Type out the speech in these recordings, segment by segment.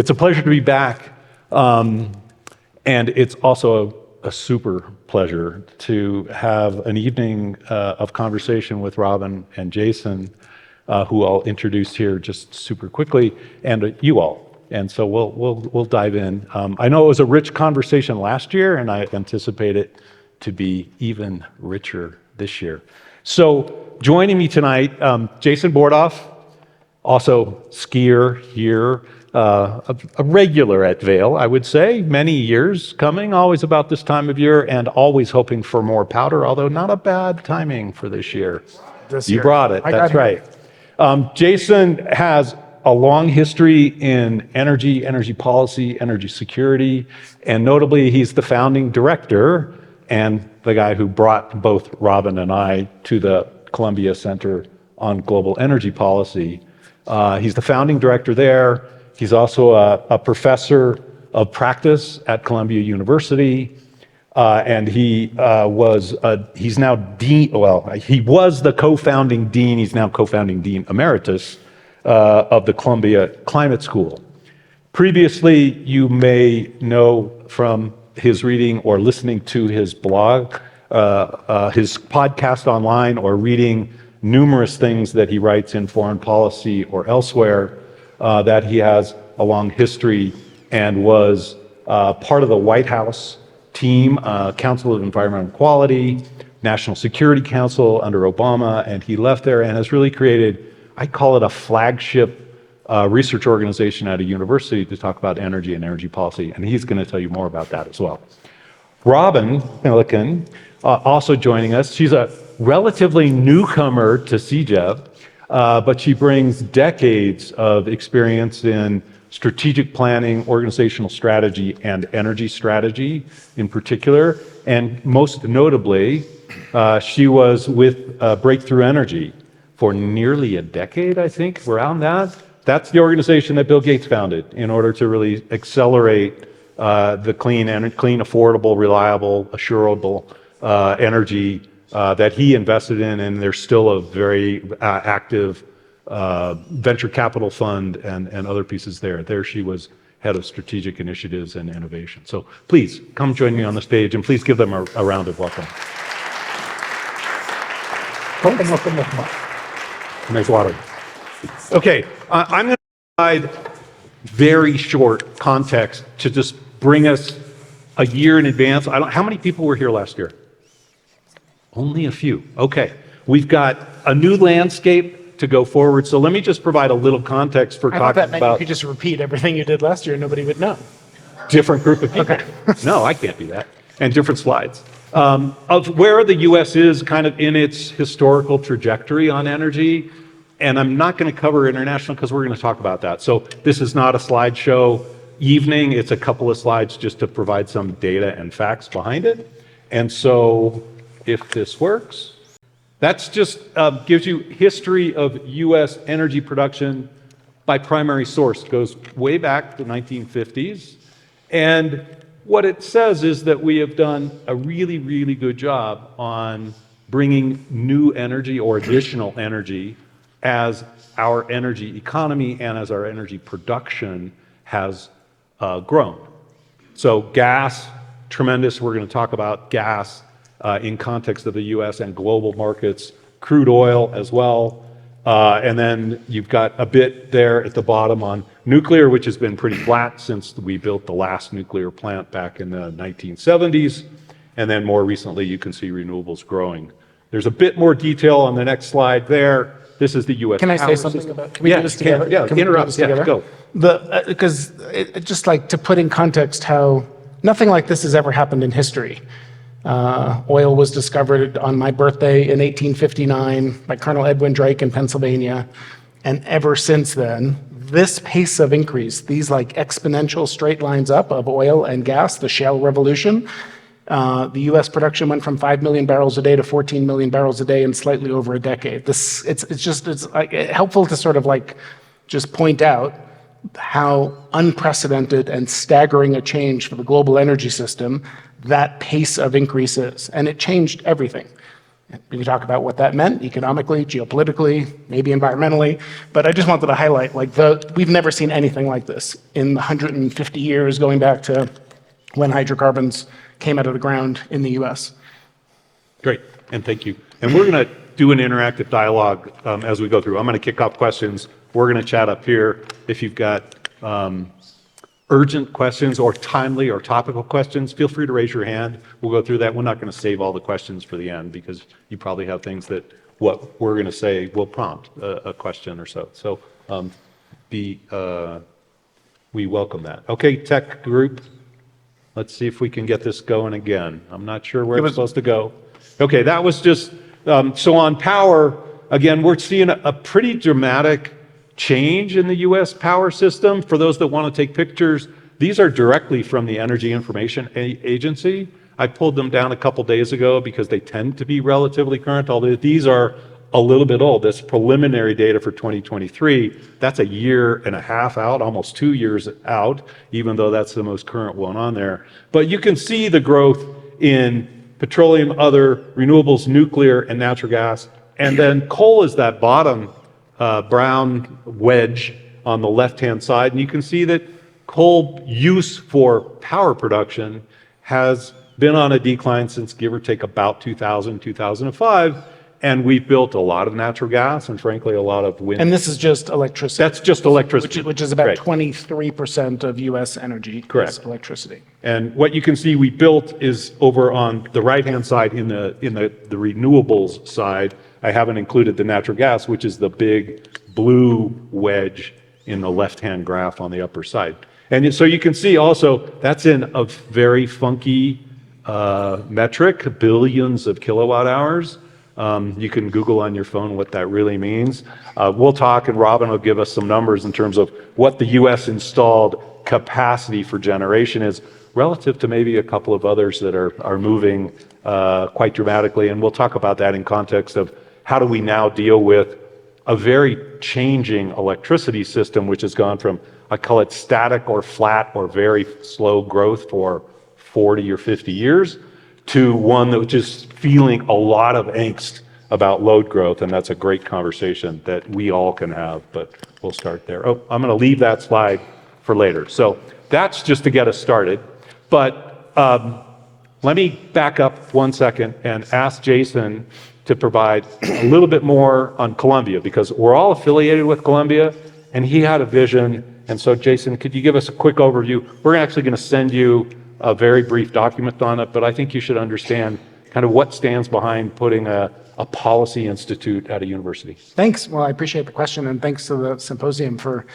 It's a pleasure to be back, and it's also a super pleasure to have an evening of conversation with Robin and Jason, who I'll introduce here just super quickly, and you all. And so we'll dive in. I know it was a rich conversation last year, and I anticipate it to be even richer this year. So joining me tonight, Jason Bordoff, also skier here, a regular at Vail, I would say, many years coming, always about this time of year, and always hoping for more powder, although not a bad timing for this year. You brought it, that's right. Jason has a long history in energy policy, energy security, and notably he's the founding director and the guy who brought both Robin and I to the Columbia Center on Global Energy Policy. He's the founding director there. He's also a professor of practice at Columbia University, and he's now dean. Well, he was the co-founding dean. He's now co-founding dean emeritus of the Columbia Climate School. Previously, you may know from his reading or listening to his blog, his podcast online, or reading numerous things that he writes in foreign policy or elsewhere, that he has a long history and was part of the White House team, Council of Environmental Quality, National Security Council under Obama, and he left there and has really created, I call it a flagship research organization at a university to talk about energy and energy policy, and he's going to tell you more about that as well. Robin Millican, also joining us. She's a relatively newcomer to CGEV, but she brings decades of experience in strategic planning, organizational strategy, and energy strategy in particular. And most notably, she was with Breakthrough Energy for nearly a decade, I think, around that. That's the organization that Bill Gates founded in order to really accelerate the clean, affordable, reliable, assurable energy that he invested in, and there's still a very active venture capital fund and other pieces there. There she was head of strategic initiatives and innovation. So please come join me on the stage, and please give them a round of welcome. Welcome. Nice water. Okay, I'm going to provide very short context to just bring us a year in advance. How many people were here last year? Only a few. Okay, we've got a new landscape to go forward. So let me just provide a little context for talking about. You could just repeat everything you did last year and nobody would know. Different group of people. Okay. No, I can't do that. And different slides. Of where the U.S. is kind of in its historical trajectory on energy. And I'm not going to cover international because we're going to talk about that. So this is not a slideshow evening. It's a couple of slides just to provide some data and facts behind it. And so if this works, that's just gives you history of U.S. energy production by primary source. It goes way back to the 1950s. And what it says is that we have done a really, really good job on bringing new energy or additional energy as our energy economy and as our energy production has grown. So gas, tremendous. We're going to talk about gas in context of the US and global markets, crude oil as well. And then you've got a bit there at the bottom on nuclear, which has been pretty flat since we built the last nuclear plant back in the 1970s. And then more recently, you can see renewables growing. There's a bit more detail on the next slide there. This is the U.S. Can I say something system. about? Can we do this together? Yeah, can interrupt. Yeah, go. Because just like to put in context how nothing like this has ever happened in history. Oil was discovered on my birthday in 1859 by Colonel Edwin Drake in Pennsylvania, and ever since then, this pace of increase, these like exponential straight lines up of oil and gas, the shale revolution. The U.S. production went from 5 million barrels a day to 14 million barrels a day in slightly over a decade. It's helpful to sort of like just point out how unprecedented and staggering a change for the global energy system that pace of increase is. And it changed everything. We can talk about what that meant economically, geopolitically, maybe environmentally, but I just wanted to highlight, like, we've never seen anything like this in the 150 years going back to when hydrocarbons came out of the ground in the US. Great, and thank you. And we're going to do an interactive dialogue as we go through. I'm going to kick off questions. We're going to chat up here. If you've got urgent questions or timely or topical questions, feel free to raise your hand. We'll go through that. We're not going to save all the questions for the end because you probably have things that what we're going to say will prompt a question or so. So we welcome that. Okay, tech group. Let's see if we can get this going again. I'm not sure where it's supposed to go. Okay, that was just, so on power, again, we're seeing a pretty dramatic change in the U.S. power system. For those that want to take pictures, these are directly from the Energy Information Agency. I pulled them down a couple days ago because they tend to be relatively current, although these are a little bit old. This preliminary data for 2023, that's a year and a half out, almost 2 years out, even though that's the most current one on there. But you can see the growth in petroleum, other renewables, nuclear, and natural gas. And then coal is that bottom brown wedge on the left-hand side. And you can see that coal use for power production has been on a decline since, give or take, about 2000, 2005. And we've built a lot of natural gas and, frankly, a lot of wind. And this is just electricity. That's just electricity. Which is about Right. 23% of U.S. energy. Correct. Is electricity. And what you can see we built is over on the right-hand side in the renewables side. I haven't included the natural gas, which is the big blue wedge in the left-hand graph on the upper side. And so you can see also that's in a very funky metric, billions of kilowatt hours. You can Google on your phone what that really means. We'll talk, and Robin will give us some numbers in terms of what the U.S. installed capacity for generation is relative to maybe a couple of others that are moving quite dramatically. And we'll talk about that in context of how do we now deal with a very changing electricity system, which has gone from, I call it static or flat or very slow growth for 40 or 50 years, to one that was just feeling a lot of angst about load growth. And that's a great conversation that we all can have, but we'll start there. Oh, I'm going to leave that slide for later. So that's just to get us started. But let me back up 1 second and ask Jason to provide a little bit more on Columbia, because we're all affiliated with Columbia, and he had a vision. And so, Jason, could you give us a quick overview? We're actually going to send you a very brief document on it, but I think you should understand kind of what stands behind putting a policy institute at a university. Thanks. Well, I appreciate the question, and thanks to the Symposium for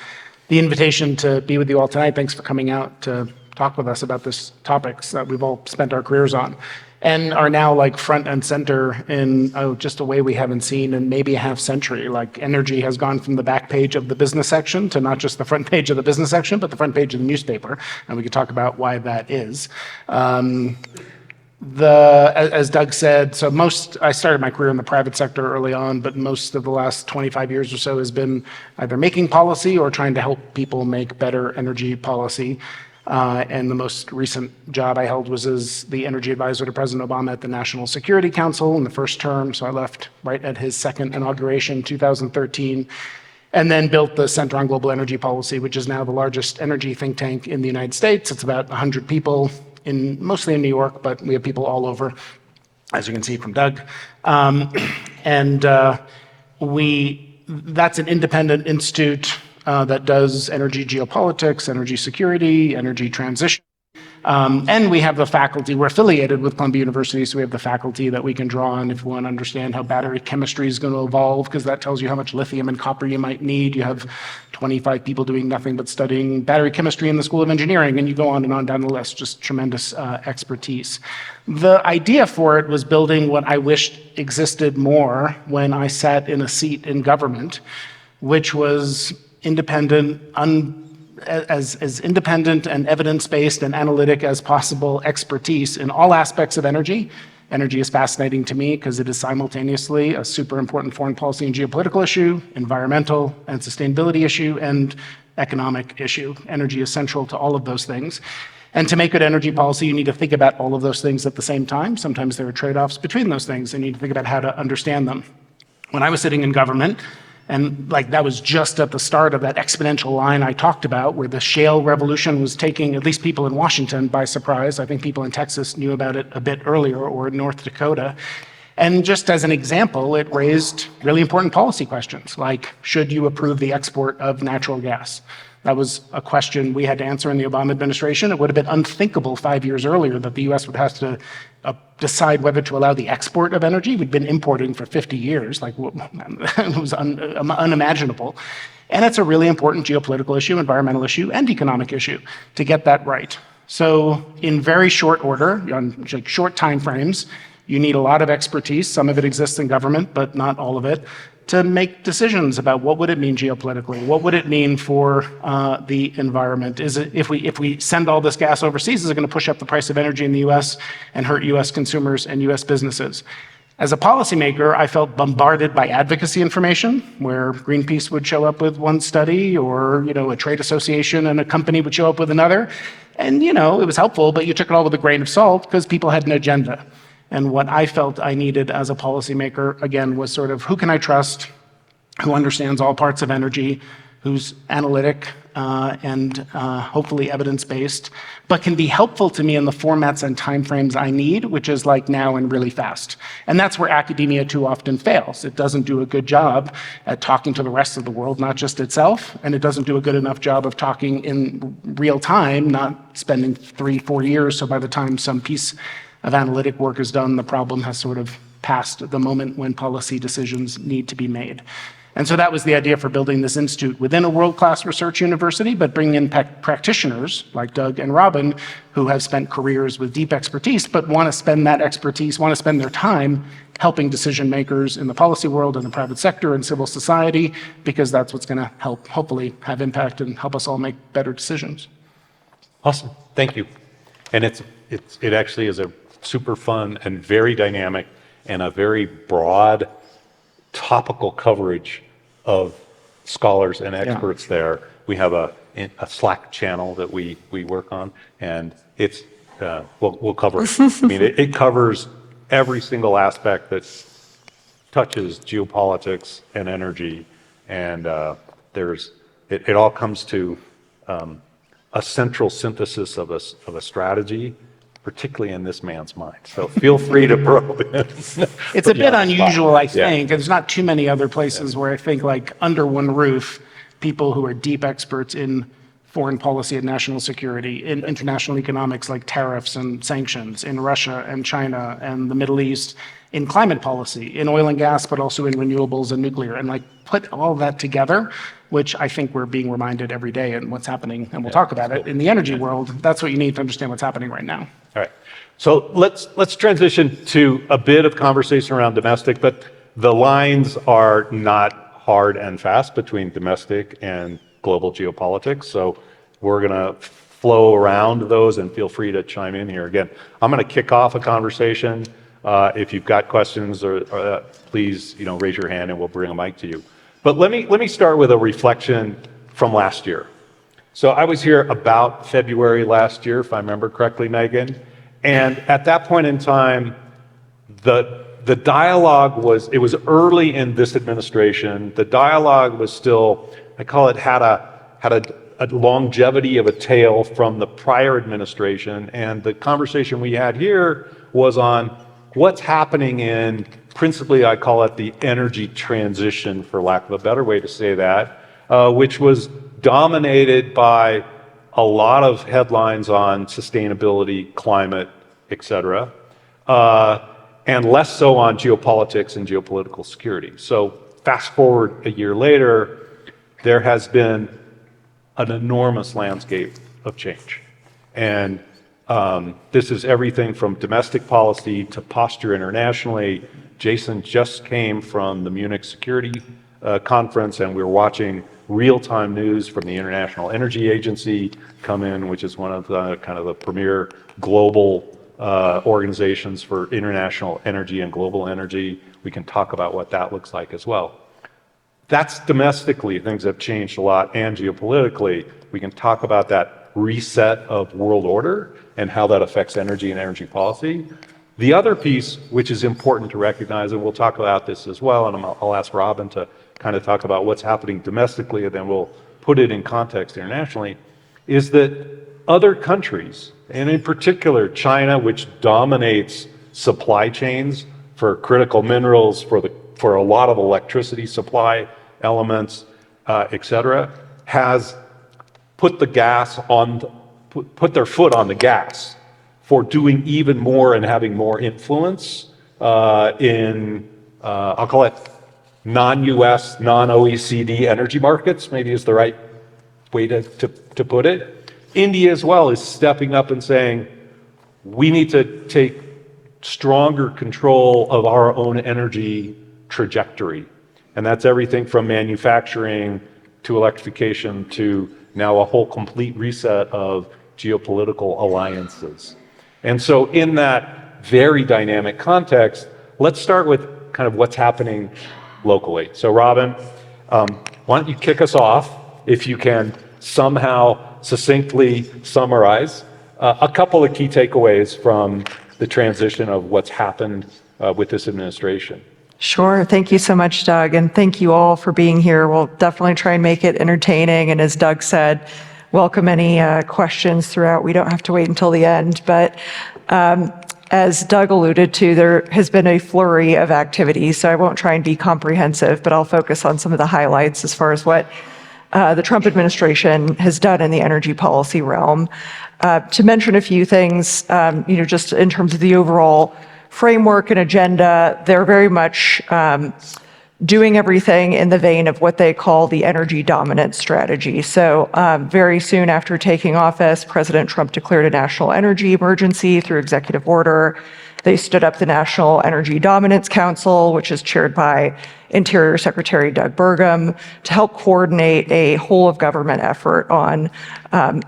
the invitation to be with you all tonight. Thanks for coming out to talk with us about this topics that we've all spent our careers on and are now like front and center in just a way we haven't seen in maybe a half century. Like energy has gone from the back page of the business section to not just the front page of the business section, but the front page of the newspaper. And we could talk about why that is. As Doug said, I started my career in the private sector early on, but most of the last 25 years or so has been either making policy or trying to help people make better energy policy. And the most recent job I held was as the energy advisor to President Obama at the National Security Council in the first term. So I left right at his second inauguration, 2013, and then built the Center on Global Energy Policy, which is now the largest energy think tank in the United States. It's about 100 people, mostly in New York, but we have people all over, as you can see from Doug. That's an independent institute that does energy geopolitics, energy security, energy transition. And we have the faculty, we're affiliated with Columbia University, so we have the faculty that we can draw on if we want to understand how battery chemistry is going to evolve, because that tells you how much lithium and copper you might need. You have 25 people doing nothing but studying battery chemistry in the School of Engineering, and you go on and on down the list, just tremendous expertise. The idea for it was building what I wished existed more when I sat in a seat in government, which was independent, as independent and evidence-based and analytic as possible expertise in all aspects of energy. Energy is fascinating to me because it is simultaneously a super important foreign policy and geopolitical issue, environmental and sustainability issue, and economic issue. Energy is central to all of those things. And to make good energy policy, you need to think about all of those things at the same time. Sometimes there are trade-offs between those things, and you need to think about how to understand them. When I was sitting in government, and like that was just at the start of that exponential line I talked about, where the shale revolution was taking at least people in Washington by surprise. I think people in Texas knew about it a bit earlier, or in North Dakota. And just as an example, it raised really important policy questions, like should you approve the export of natural gas? That was a question we had to answer in the Obama administration. It would have been unthinkable 5 years earlier that the US would have to decide whether to allow the export of energy. We'd been importing for 50 years, like it was unimaginable. And it's a really important geopolitical issue, environmental issue, and economic issue to get that right. So in very short order, on like short time frames, you need a lot of expertise. Some of it exists in government, but not all of it, to make decisions about what would it mean geopolitically, what would it mean for the environment. Is it, if we send all this gas overseas, is it going to push up the price of energy in the US and hurt US consumers and US businesses? As a policymaker, I felt bombarded by advocacy information, where Greenpeace would show up with one study, or a trade association and a company would show up with another. And it was helpful, but you took it all with a grain of salt because people had an agenda. And what I felt I needed as a policymaker, again, was sort of who can I trust, who understands all parts of energy, who's analytic and hopefully evidence-based, but can be helpful to me in the formats and timeframes I need, which is like now and really fast. And that's where academia too often fails. It doesn't do a good job at talking to the rest of the world, not just itself, and it doesn't do a good enough job of talking in real time, not spending 3-4 years, so by the time some piece of analytic work is done, the problem has sort of passed the moment when policy decisions need to be made. And so that was the idea for building this institute within a world-class research university, but bringing in practitioners like Doug and Robin, who have spent careers with deep expertise, but want to spend that expertise, want to spend their time helping decision makers in the policy world, in the private sector, and civil society, because that's what's going to help, hopefully, have impact and help us all make better decisions. Awesome, thank you. And it actually is a super fun and very dynamic and a very broad topical coverage of scholars and experts there. We have a Slack channel that we work on, and it's we'll cover it. I mean, it covers every single aspect that touches geopolitics and energy, and it all comes to a central synthesis of a strategy, particularly in this man's mind. So feel free to probe it. It's a bit unusual, I think. There's not too many other places where I think, like, under one roof, people who are deep experts in foreign policy and national security, in international economics like tariffs and sanctions, in Russia and China and the Middle East, in climate policy, in oil and gas, but also in renewables and nuclear, and like put all that together, which I think we're being reminded every day in what's happening, and we'll talk about it, in the energy world. That's what you need to understand what's happening right now. All right, so let's transition to a bit of conversation around domestic, but the lines are not hard and fast between domestic and global geopolitics, so we're gonna flow around those, and feel free to chime in here. Again, I'm gonna kick off a conversation. If you've got questions, or please, raise your hand and we'll bring a mic to you. But let me start with a reflection from last year. So I was here about February last year, if I remember correctly, Megan. And at that point in time, the dialogue was early in this administration. The dialogue was still, I call it, had a longevity of a tail from the prior administration. And the conversation we had here was on what's happening in, principally, I call it the energy transition, for lack of a better way to say that, which was dominated by a lot of headlines on sustainability, climate, et cetera, and less so on geopolitics and geopolitical security. So fast forward a year later, there has been an enormous landscape of change. And this is everything from domestic policy to posture internationally. Jason just came from the Munich Security Conference, and we were watching real-time news from the International Energy Agency come in, which is one of the kind of the premier global organizations for international energy and global energy. We can talk about what that looks like as well. That's domestically, things have changed a lot, and geopolitically, we can talk about that reset of world order and how that affects energy and energy policy. The other piece, which is important to recognize, and we'll talk about this as well, and I'll ask Robin to kind of talk about what's happening domestically, and then we'll put it in context internationally, is that other countries, and in particular China, which dominates supply chains for critical minerals, for a lot of electricity supply elements, et cetera, has put their foot on the gas for doing even more and having more influence in, I'll call it non-US, non-OECD energy markets, maybe is the right way to put it. India as well is stepping up and saying, we need to take stronger control of our own energy trajectory. And that's everything from manufacturing to electrification to now a whole complete reset of geopolitical alliances. And so in that very dynamic context, let's start with kind of what's happening locally. So Robin, why don't you kick us off, if you can somehow succinctly summarize a couple of key takeaways from the transition of what's happened with this administration. Sure. Thank you so much, Doug. And thank you all for being here. We'll definitely try and make it entertaining. And as Doug said, welcome any questions throughout. We don't have to wait until the end. But as Doug alluded to, there has been a flurry of activities. So I won't try and be comprehensive, but I'll focus on some of the highlights as far as what the Trump administration has done in the energy policy realm. To mention a few things, just in terms of the overall framework and agenda, they're very much doing everything in the vein of what they call the energy dominance strategy. So very soon after taking office, President Trump declared a national energy emergency through executive order. They stood up the National Energy Dominance Council, which is chaired by Interior Secretary Doug Burgum, to help coordinate a whole of government effort on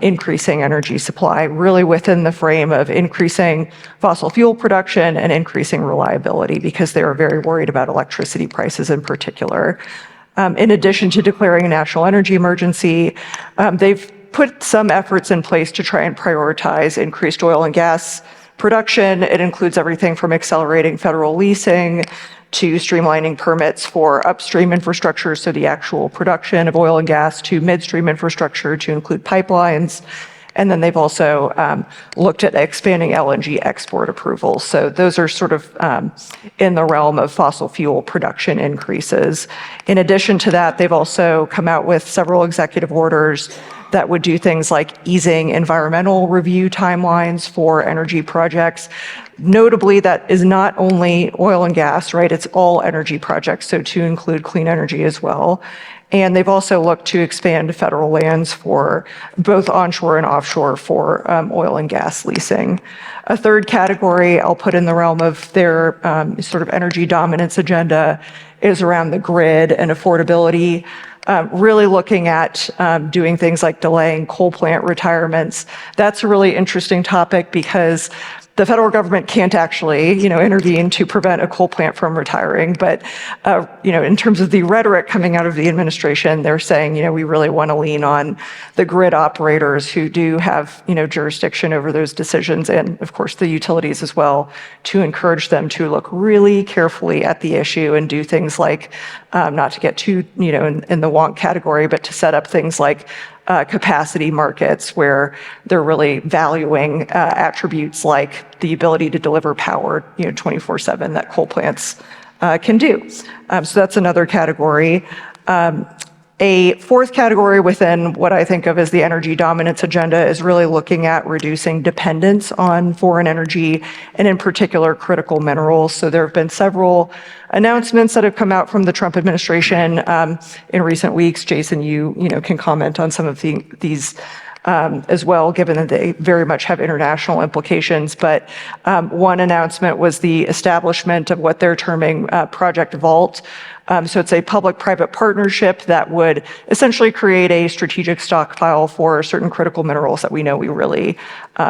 increasing energy supply, really within the frame of increasing fossil fuel production and increasing reliability, because they are very worried about electricity prices in particular. In addition to declaring a national energy emergency, they've put some efforts in place to try and prioritize increased oil and gas production. It includes everything from accelerating federal leasing to streamlining permits for upstream infrastructure, so the actual production of oil and gas, to midstream infrastructure to include pipelines. And then they've also looked at expanding LNG export approvals. So those are sort of in the realm of fossil fuel production increases. In addition to that, they've also come out with several executive orders that would do things like easing environmental review timelines for energy projects. Notably, that is not only oil and gas, right? It's all energy projects, so to include clean energy as well. And they've also looked to expand federal lands for both onshore and offshore for oil and gas leasing. A third category I'll put in the realm of their sort of energy dominance agenda is around the grid and affordability. Really looking at doing things like delaying coal plant retirements. That's a really interesting topic because the federal government can't actually, intervene to prevent a coal plant from retiring. But, in terms of the rhetoric coming out of the administration, they're saying, we really want to lean on the grid operators who do have, jurisdiction over those decisions, and of course the utilities as well, to encourage them to look really carefully at the issue and do things like, not to get too, in the wonk category, but to set up things like capacity markets where they're really valuing attributes like the ability to deliver power 24/7 that coal plants can do. So that's another category. A fourth category within what I think of as the energy dominance agenda is really looking at reducing dependence on foreign energy, and in particular critical minerals. So there have been several announcements that have come out from the Trump administration in recent weeks. Jason, you can comment on some of these as well, given that they very much have international implications. But one announcement was the establishment of what they're terming Project Vault, So it's a public-private partnership that would essentially create a strategic stockpile for certain critical minerals that we know we really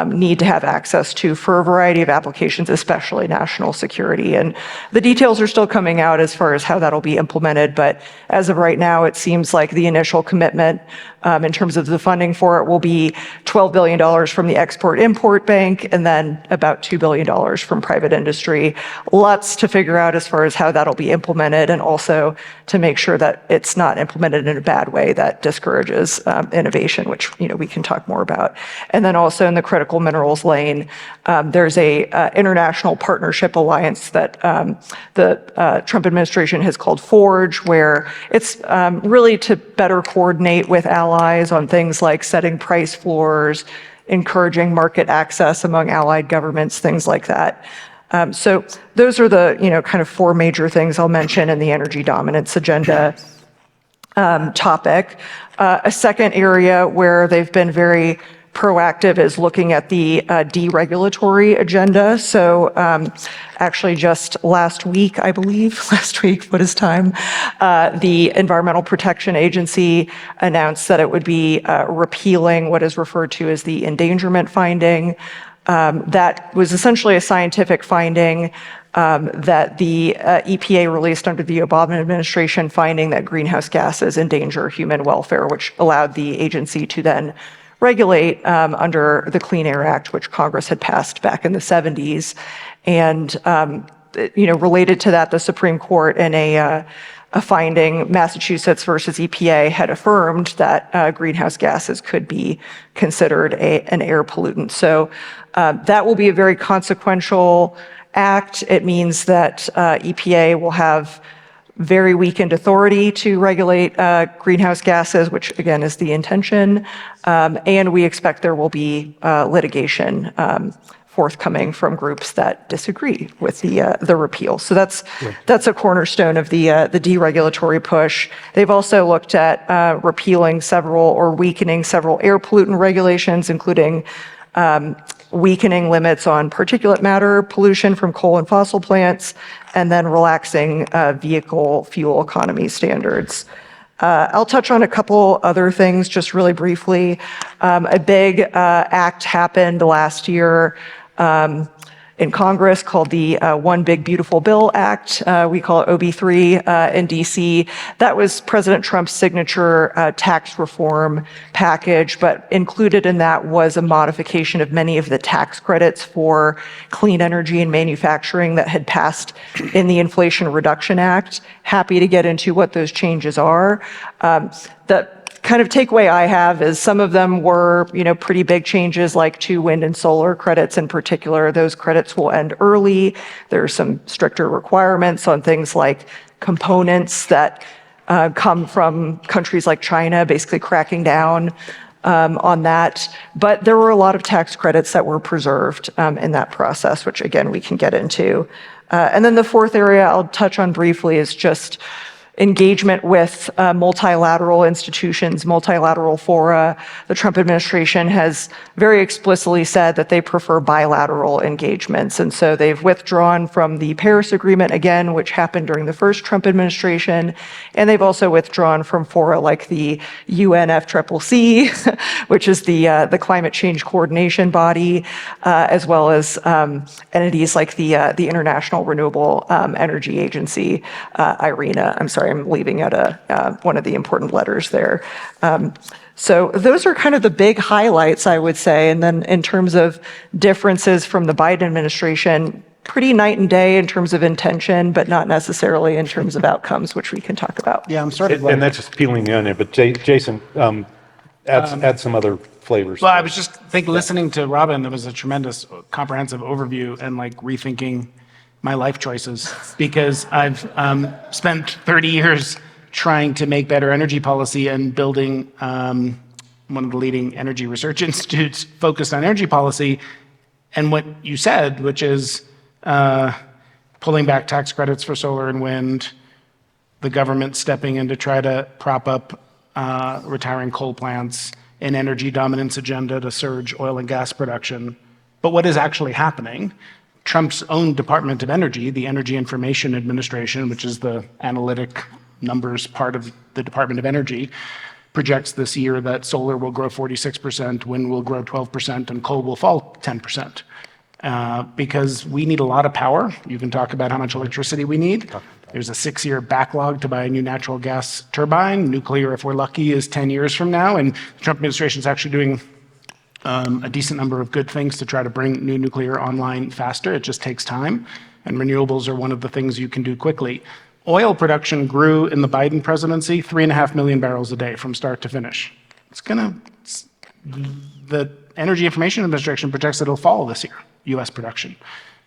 need to have access to for a variety of applications, especially national security. And the details are still coming out as far as how that'll be implemented, but as of right now, it seems like the initial commitment in terms of the funding for it will be $12 billion from the Export-Import Bank and then about $2 billion from private industry. Lots to figure out as far as how that'll be implemented and also to make sure that it's not implemented in a bad way that discourages innovation, which we can talk more about. And then also in the critical minerals lane, there's a international partnership alliance that the Trump administration has called Forge, where it's really to better coordinate with allies on things like setting price floors, encouraging market access among allied governments, things like that. So those are the kind of four major things I'll mention in the energy dominance agenda topic. A second area where they've been very proactive is looking at the deregulatory agenda. So actually just last week, I believe, what is time? The Environmental Protection Agency announced that it would be repealing what is referred to as the endangerment finding. That was essentially a scientific finding that the EPA released under the Obama administration, finding that greenhouse gases endanger human welfare, which allowed the agency to then regulate under the Clean Air Act, which Congress had passed back in the 70s. And, related to that, the Supreme Court in a finding, Massachusetts versus EPA, had affirmed that greenhouse gases could be considered an air pollutant. So that will be a very consequential act. It means that EPA will have very weakened authority to regulate greenhouse gases, which again is the intention. And we expect there will be litigation forthcoming from groups that disagree with the repeal. So that's a cornerstone of the deregulatory push. They've also looked at repealing several or weakening several air pollutant regulations, including weakening limits on particulate matter pollution from coal and fossil plants, and then relaxing vehicle fuel economy standards. I'll touch on a couple other things just really briefly. A big act happened last year in Congress called the One Big Beautiful Bill Act. We call it OB3 in DC. That was President Trump's signature tax reform package, but included in that was a modification of many of the tax credits for clean energy and manufacturing that had passed in the Inflation Reduction Act. Happy to get into what those changes are. The kind of takeaway I have is some of them were, pretty big changes, like to wind and solar credits in particular. Those credits will end early. There are some stricter requirements on things like components that come from countries like China, basically cracking down on that. But there were a lot of tax credits that were preserved in that process, which again, we can get into. And then the fourth area I'll touch on briefly is just engagement with multilateral institutions, multilateral fora. The Trump administration has very explicitly said that they prefer bilateral engagements. And so they've withdrawn from the Paris Agreement again, which happened during the first Trump administration. And they've also withdrawn from fora like the UNFCCC, which is the climate change coordination body, as well as entities like the International Renewable Energy Agency, IRENA. I'm sorry, I'm leaving out one of the important letters there. So those are kind of the big highlights, I would say. And then in terms of differences from the Biden administration, pretty night and day in terms of intention, but not necessarily in terms of outcomes, which we can talk about. Yeah, I'm sort of And that's just peeling the onion, but Jason, add some other flavors. Well, I was just listening to Robin, there was a tremendous comprehensive overview and rethinking my life choices, because I've spent 30 years trying to make better energy policy and building one of the leading energy research institutes focused on energy policy. And what you said, which is pulling back tax credits for solar and wind, the government stepping in to try to prop up retiring coal plants, an energy dominance agenda to surge oil and gas production. But what is actually happening? Trump's own Department of Energy, the Energy Information Administration, which is the analytic numbers part of the Department of Energy, projects this year that solar will grow 46%, wind will grow 12%, and coal will fall 10%. Because we need a lot of power. You can talk about how much electricity we need. There's a 6-year backlog to buy a new natural gas turbine. Nuclear, if we're lucky, is 10 years from now. And the Trump administration is actually doing a decent number of good things to try to bring new nuclear online faster. It just takes time. And renewables are one of the things you can do quickly. Oil production grew in the Biden presidency 3.5 million barrels a day from start to finish. The Energy Information Administration projects that it'll fall this year, US production.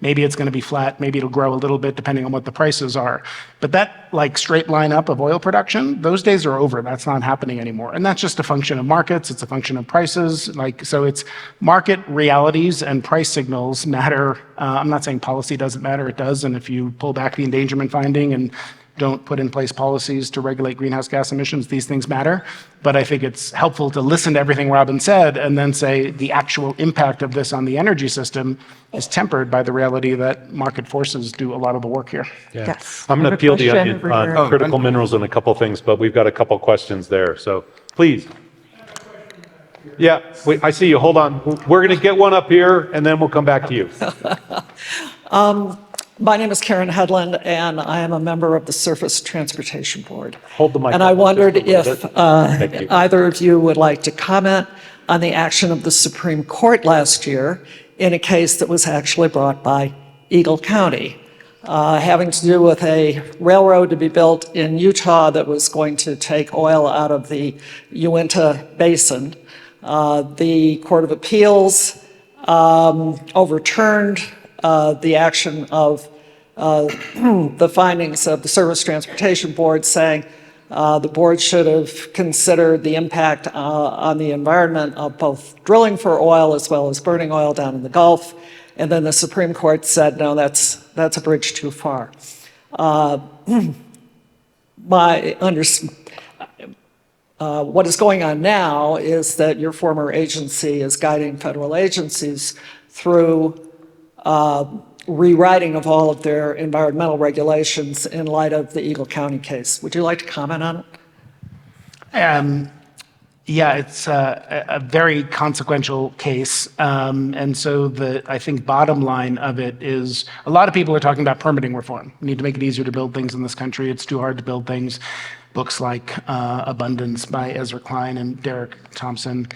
Maybe it's going to be flat, maybe it'll grow a little bit depending on what the prices are. But that like straight line up of oil production, those days are over. That's not happening anymore. And that's just a function of markets, it's a function of prices. So it's market realities and price signals matter. I'm not saying policy doesn't matter, it does. And if you pull back the endangerment finding and don't put in place policies to regulate greenhouse gas emissions, these things matter. But I think it's helpful to listen to everything Robin said and then say the actual impact of this on the energy system is tempered by the reality that market forces do a lot of the work here. Yeah. Yes. I'm I going have to a peel the question onion over here. on critical minerals and a couple things, but we've got a couple questions there. So please. Yeah, wait, I see you. Hold on. We're going to get one up here and then we'll come back to you. My name is Karen Hedlund, and I am a member of the Surface Transportation Board. Hold the mic. And I up wondered just a if little bit. Thank you. either of you would like to comment on the action of the Supreme Court last year in a case that was actually brought by Eagle County, having to do with a railroad to be built in Utah that was going to take oil out of the Uinta Basin. The Court of Appeals overturned the action of the findings of the Surface Transportation Board, saying the board should have considered the impact on the environment of both drilling for oil as well as burning oil down in the Gulf. And then the Supreme Court said, no, that's a bridge too far. What is going on now is that your former agency is guiding federal agencies through rewriting of all of their environmental regulations in light of the Eagle County case. Would you like to comment on it? Yeah, it's a very consequential case. And so I think bottom line of it is a lot of people are talking about permitting reform. We need to make it easier to build things in this country. It's too hard to build things. Books like Abundance by Ezra Klein and Derek Thompson.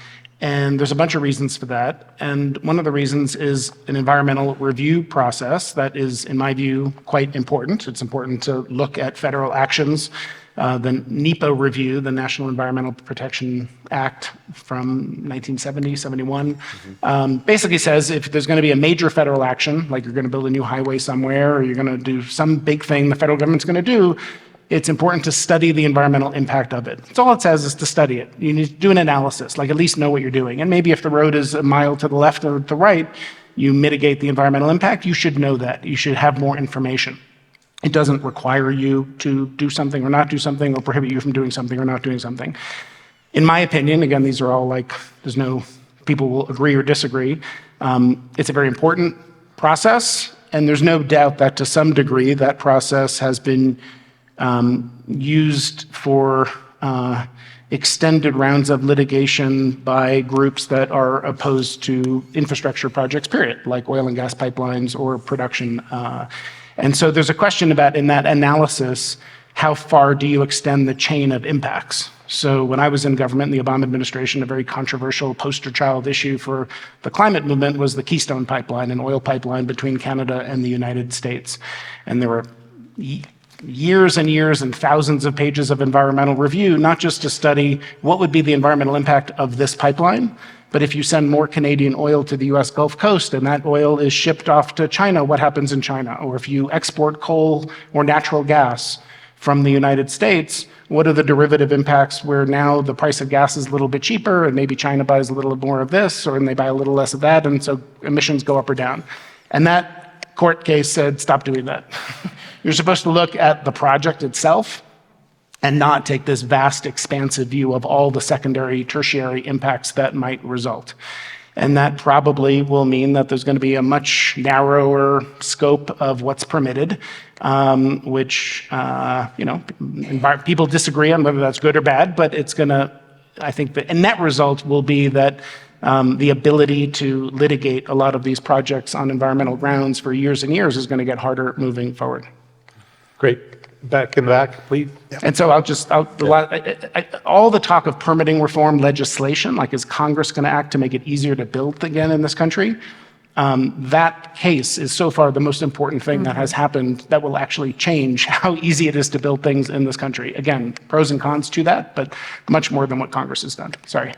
And there's a bunch of reasons for that. And one of the reasons is an environmental review process that is, in my view, quite important. It's important to look at federal actions. The NEPA review, the National Environmental Protection Act from 1970, 71, basically says if there's going to be a major federal action, like you're going to build a new highway somewhere, or you're going to do some big thing the federal government's going to do, it's important to study the environmental impact of it. That's all it says is to study it. You need to do an analysis, like at least know what you're doing. And maybe if the road is a mile to the left or the right, you mitigate the environmental impact, you should know that. You should have more information. It doesn't require you to do something or not do something or prohibit you from doing something or not doing something. In my opinion, again, these are all like, people will agree or disagree. It's a very important process, and there's no doubt that to some degree that process has been used for extended rounds of litigation by groups that are opposed to infrastructure projects, period, like oil and gas pipelines or production. And so there's a question about, in that analysis, how far do you extend the chain of impacts? So when I was in government in the Obama administration, a very controversial poster child issue for the climate movement was the Keystone Pipeline, an oil pipeline between Canada and the United States. And there were years and years and thousands of pages of environmental review, not just to study what would be the environmental impact of this pipeline, but if you send more Canadian oil to the US Gulf Coast and that oil is shipped off to China, what happens in China? Or if you export coal or natural gas from the United States, what are the derivative impacts where now the price of gas is a little bit cheaper and maybe China buys a little more of this or they buy a little less of that, and so emissions go up or down. And that court case said, stop doing that. You're supposed to look at the project itself and not take this vast, expansive view of all the secondary, tertiary impacts that might result. And that probably will mean that there's going to be a much narrower scope of what's permitted, which, people disagree on whether that's good or bad, but it's going to, I think the net result will be that the ability to litigate a lot of these projects on environmental grounds for years and years is going to get harder moving forward. Great. Back in the back, please. And so all the talk of permitting reform legislation, like is Congress going to act to make it easier to build again in this country? That case is so far the most important thing that has happened that will actually change how easy it is to build things in this country. Again, pros and cons to that, but much more than what Congress has done. Sorry.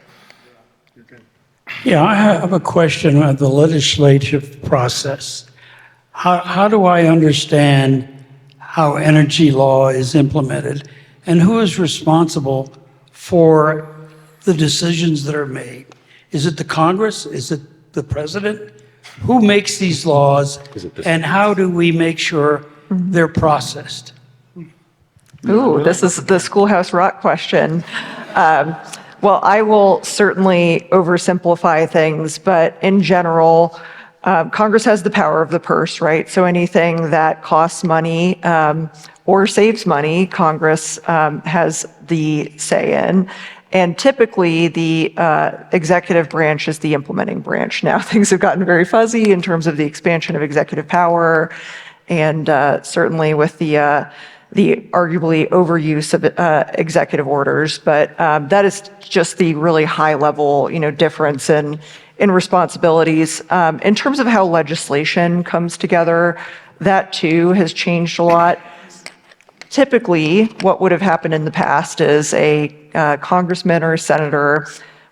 Yeah, I have a question on the legislative process. How do I understand how energy law is implemented, and who is responsible for the decisions that are made? Is it the Congress? Is it the president? Who makes these laws, and how do we make sure they're processed? Ooh, this is the Schoolhouse Rock question. Well, I will certainly oversimplify things, but in general, Congress has the power of the purse, right? So anything that costs money or saves money, Congress has the say in. And typically, the executive branch is the implementing branch. Now, things have gotten very fuzzy in terms of the expansion of executive power, and certainly with the arguably overuse of executive orders. But that is just the really high level, difference in responsibilities. In terms of how legislation comes together, that too has changed a lot. Typically, what would have happened in the past is a congressman or a senator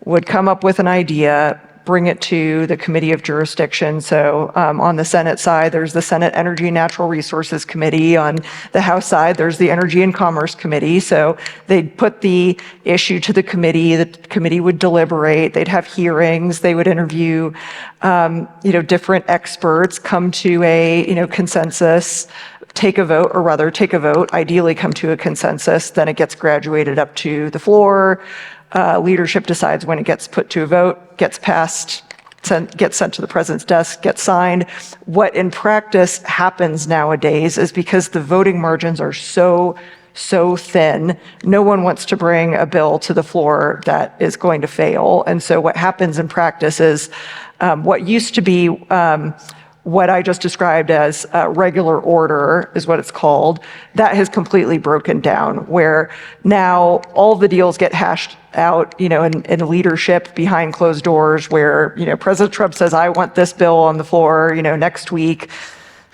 would come up with an idea, bring it to the committee of jurisdiction. So on the Senate side, there's the Senate Energy and Natural Resources Committee. On the House side, there's the Energy and Commerce Committee. So they'd put the issue to the committee would deliberate, they'd have hearings, they would interview different experts, come to a consensus, take a vote, ideally come to a consensus, then it gets graduated up to the floor. Leadership decides when it gets put to a vote, gets passed, gets sent to the president's desk, gets signed. What in practice happens nowadays is because the voting margins are so thin, no one wants to bring a bill to the floor that is going to fail. And so what happens in practice is what used to be what I just described as regular order is what it's called. That has completely broken down, where now all the deals get hashed out, in leadership behind closed doors, where, President Trump says, I want this bill on the floor, next week.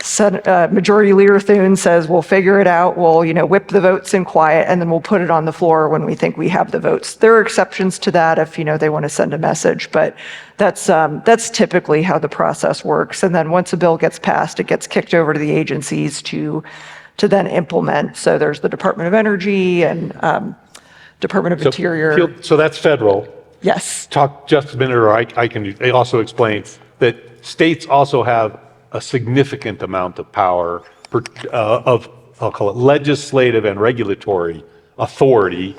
Majority Leader Thune says, we'll figure it out, we'll, whip the votes in quiet, and then we'll put it on the floor when we think we have the votes. There are exceptions to that if, they want to send a message, but that's typically how the process works. And then once a bill gets passed, it gets kicked over to the agencies to then implement. So there's the Department of Energy and Department of Interior. So that's federal. Yes. Talk just a minute, or I can also explain that states also have a significant amount of power of, I'll call it legislative and regulatory authority,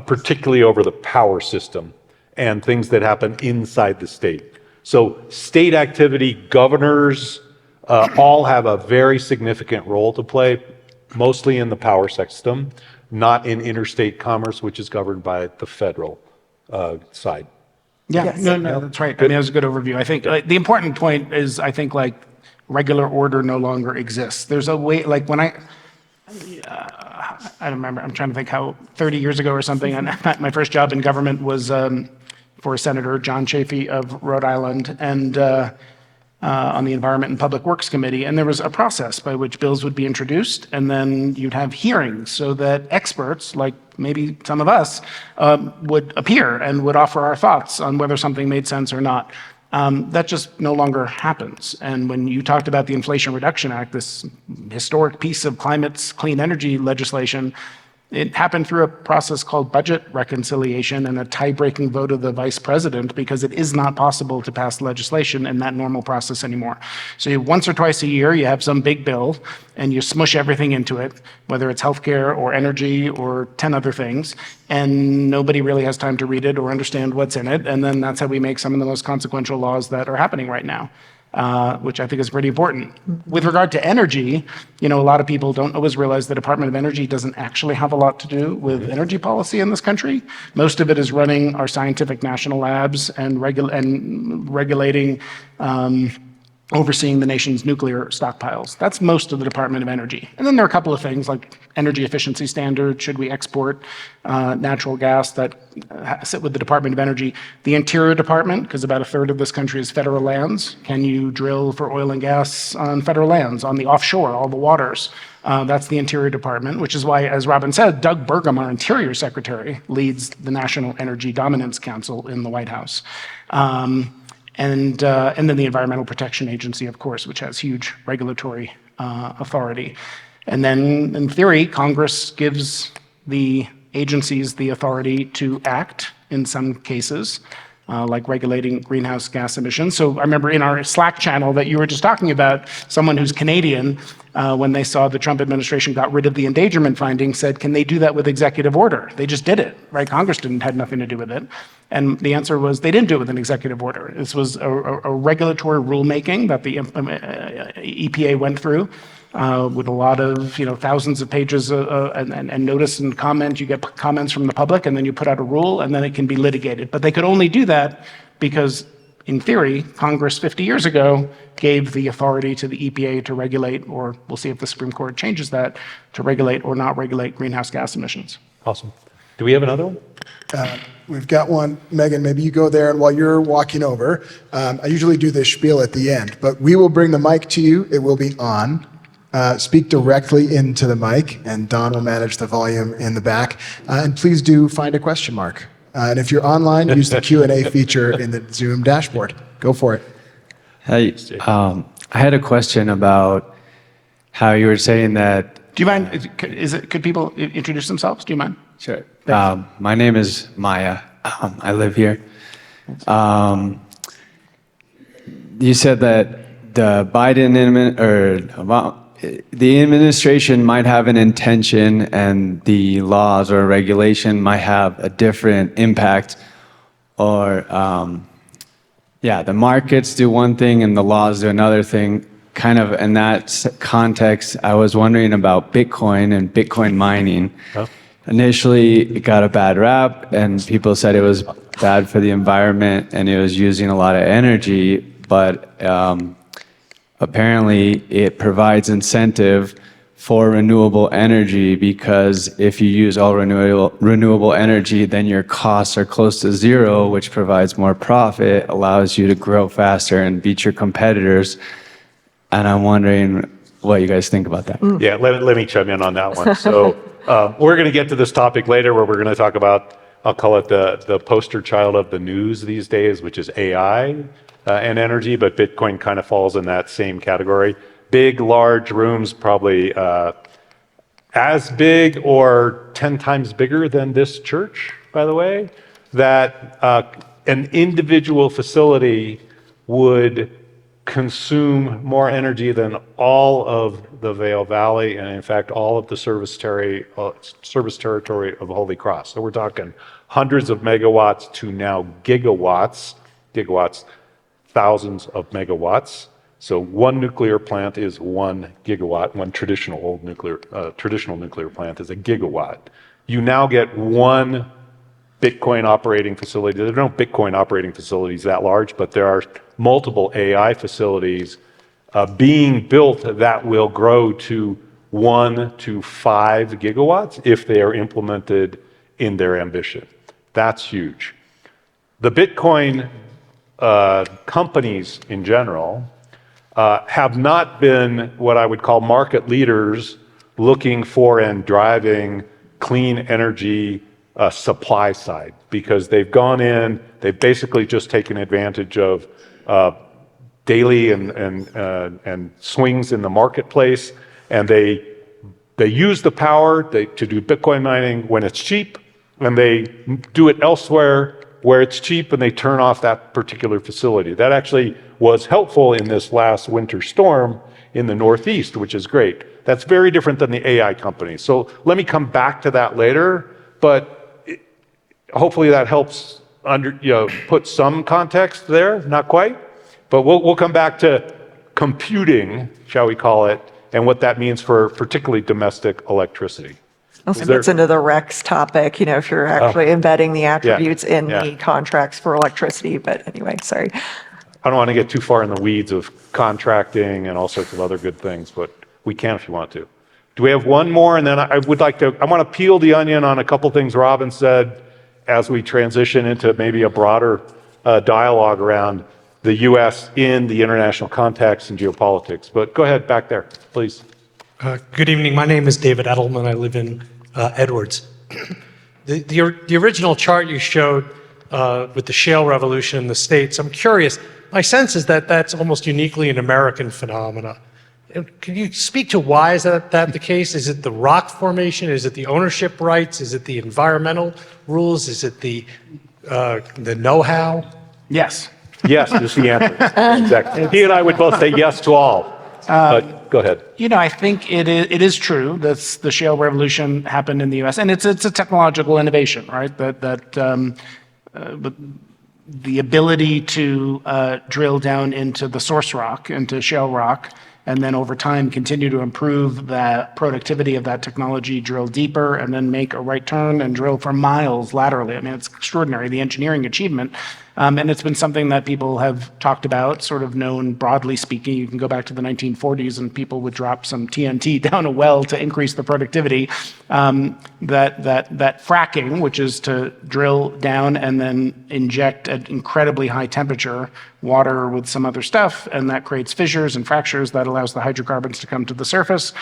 particularly over the power system and things that happen inside the state. So state activity, governors, all have a very significant role to play, mostly in the power system, not in interstate commerce, which is governed by the federal side. Yeah, Yes. no, that's right. I mean, that was a good overview. I think the important point is, I think regular order no longer exists. There's a way, when I remember, I'm trying to think how 30 years ago or something, my first job in government was for Senator John Chafee of Rhode Island, and on the Environment and Public Works Committee. And there was a process by which bills would be introduced, and then you'd have hearings so that experts, like maybe some of us, would appear and would offer our thoughts on whether something made sense or not. That just no longer happens. And when you talked about the Inflation Reduction Act, this historic piece of clean energy legislation, It happened through a process called budget reconciliation and a tie-breaking vote of the vice president, because it is not possible to pass legislation in that normal process anymore. So once or twice a year, you have some big bill and you smush everything into it, whether it's healthcare or energy or 10 other things, and nobody really has time to read it or understand what's in it. And then that's how we make some of the most consequential laws that are happening right now. Which I think is pretty important. With regard to energy, a lot of people don't always realize the Department of Energy doesn't actually have a lot to do with energy policy in this country. Most of it is running our scientific national labs and regulating, overseeing the nation's nuclear stockpiles. That's most of the Department of Energy. And then there are a couple of things like energy efficiency standards. Should we export natural gas that sit with the Department of Energy? The Interior Department, because about a third of this country is federal lands. Can you drill for oil and gas on federal lands, on the offshore, all the waters? That's the Interior Department, which is why, as Robin said, Doug Burgum, our Interior Secretary, leads the National Energy Dominance Council in the White House. And then the Environmental Protection Agency, of course, which has huge regulatory authority. And then, in theory, Congress gives the agencies the authority to act in some cases, like regulating greenhouse gas emissions. So I remember in our Slack channel that you were just talking about, someone who's Canadian, when they saw the Trump administration got rid of the endangerment finding, said, can they do that with executive order? They just did it, right? Congress had nothing to do with it. And the answer was they didn't do it with an executive order. This was a regulatory rulemaking that the EPA went through with a lot of, thousands of pages and notice and comment. You get comments from the public, and then you put out a rule, and then it can be litigated. But they could only do that because, in theory, Congress 50 years ago gave the authority to the EPA to regulate, or we'll see if the Supreme Court changes that, to regulate or not regulate greenhouse gas emissions. Awesome. Do we have another one? We've got one. Megan, maybe you go there, and while you're walking over, I usually do this spiel at the end, but we will bring the mic to you. It will be on. Speak directly into the mic, and Don will manage the volume in the back. And please do find a question mark. And if you're online, use the Q&A feature in the Zoom dashboard. Go for it. Hey, I had a question about how you were saying that. Do you mind? Could people introduce themselves? Do you mind? Sure. My name is Maya. I live here. You said that the the administration might have an intention, and the laws or regulation might have a different impact, or the markets do one thing and the laws do another thing. Kind of in that context, I was wondering about Bitcoin and Bitcoin mining. Oh. Initially, it got a bad rap, and people said it was bad for the environment and it was using a lot of energy, but apparently it provides incentive for renewable energy, because if you use all renewable energy, then your costs are close to zero, which provides more profit, allows you to grow faster and beat your competitors. And I'm wondering what you guys think about that. Yeah, let me chime in on that one. So we're going to get to this topic later, where we're going to talk about, I'll call it the poster child of the news these days, which is AI and energy, but Bitcoin kind of falls in that same category. Big, large rooms, probably as big or 10 times bigger than this church, by the way, that an individual facility would consume more energy than all of the Vail Valley, and in fact, all of the service territory of Holy Cross. So we're talking hundreds of megawatts to now gigawatts, thousands of megawatts. So one nuclear plant is 1 gigawatt. One traditional nuclear plant is a gigawatt. You now get one Bitcoin operating facility. There are no Bitcoin operating facilities that large, but there are multiple AI facilities being built that will grow to 1 to 5 gigawatts if they are implemented in their ambition. That's huge. The Bitcoin companies in general have not been what I would call market leaders looking for and driving clean energy supply side, because they've gone in, they've basically just taken advantage of daily and swings in the marketplace, and they they use the power to do Bitcoin mining when it's cheap, and they do it elsewhere where it's cheap, and they turn off that particular facility. That actually was helpful in this last winter storm in the Northeast, which is great. That's very different than the AI companies. So let me come back to that later, but hopefully that helps put some context there, not quite, but we'll come back to computing, shall we call it, and what that means for particularly domestic electricity. Also gets into the REX topic, if you're actually embedding the attributes in yeah. the contracts for electricity. But anyway, sorry. I don't want to get too far in the weeds of contracting and all sorts of other good things, but we can if you want to. Do we have one more? And then I want to peel the onion on a couple things Robin said as we transition into maybe a broader dialogue around the U.S. in the international context and geopolitics. But go ahead, back there, please. Good evening. My name is David Edelman. I live in Edwards. The original chart you showed with the shale revolution in the States, I'm curious. My sense is that that's almost uniquely an American phenomena. Can you speak to why is that the case? Is it the rock formation? Is it the ownership rights? Is it the environmental rules? Is it the know-how? Yes. Yes, is the answer. Exactly. He and I would both say yes to all. But go ahead. I think it is true that the shale revolution happened in the U.S. and it's a technological innovation, right? But the ability to drill down into the source rock, into shale rock, and then over time continue to improve the productivity of that technology, drill deeper, and then make a right turn and drill for miles laterally. I mean, it's extraordinary, the engineering achievement. And it's been something that people have talked about, sort of known broadly speaking. You can go back to the 1940s and people would drop some TNT down a well to increase the productivity. That fracking, which is to drill down and then inject at incredibly high temperature water with some other stuff, and that creates fissures and fractures that allows the hydrocarbons to come to the surface.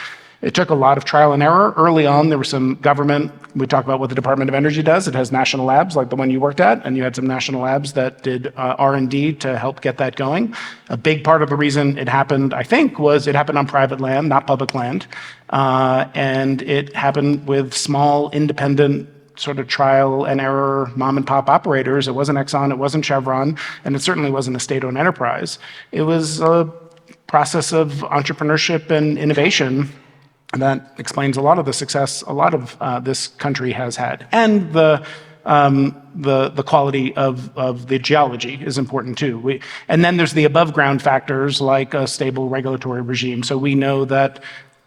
It took a lot of trial and error. Early on, there was some government, we talk about what the Department of Energy does. It has national labs like the one you worked at, and you had some national labs that did R&D to help get that going. A big part of the reason it happened, I think, was it happened on private land, not public land. And it happened with small, independent sort of trial and error mom and pop operators. It wasn't Exxon, it wasn't Chevron, and it certainly wasn't a state-owned enterprise. It was a process of entrepreneurship and innovation that explains a lot of the success a lot of this country has had. And the quality of the geology is important too. And then there's the above ground factors like a stable regulatory regime. So we know that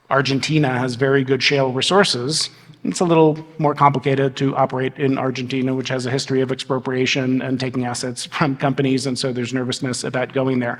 Argentina has very good shale resources. It's a little more complicated to operate in Argentina, which has a history of expropriation and taking assets from companies, and so there's nervousness about going there.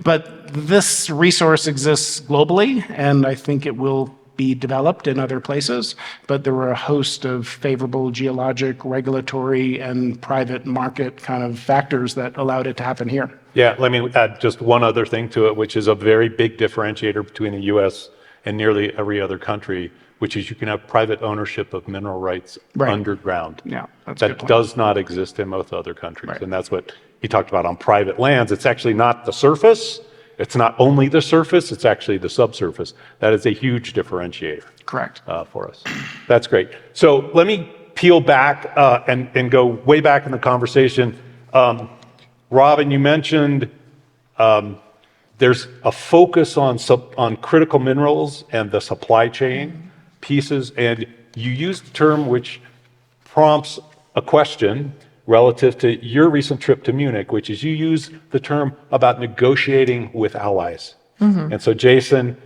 But this resource exists globally, and I think it will be developed in other places, but there were a host of favorable geologic, regulatory, and private market kind of factors that allowed it to happen here. Yeah, let me add just one other thing to it, which is a very big differentiator between the U.S. and nearly every other country, which is you can have private ownership of mineral rights underground. Yeah, that's a good That point. does not exist in most other countries. Right. And that's what he talked about on private lands. It's actually not the surface. It's not only the surface, it's actually the subsurface. That is a huge differentiator. Correct. For us. That's great. So let me peel back and go way back in the conversation. Robin, you mentioned there's a focus on critical minerals and the supply chain pieces, and you used a term which prompts a question relative to your recent trip to Munich, which is you use the term about negotiating with allies. And so Jason,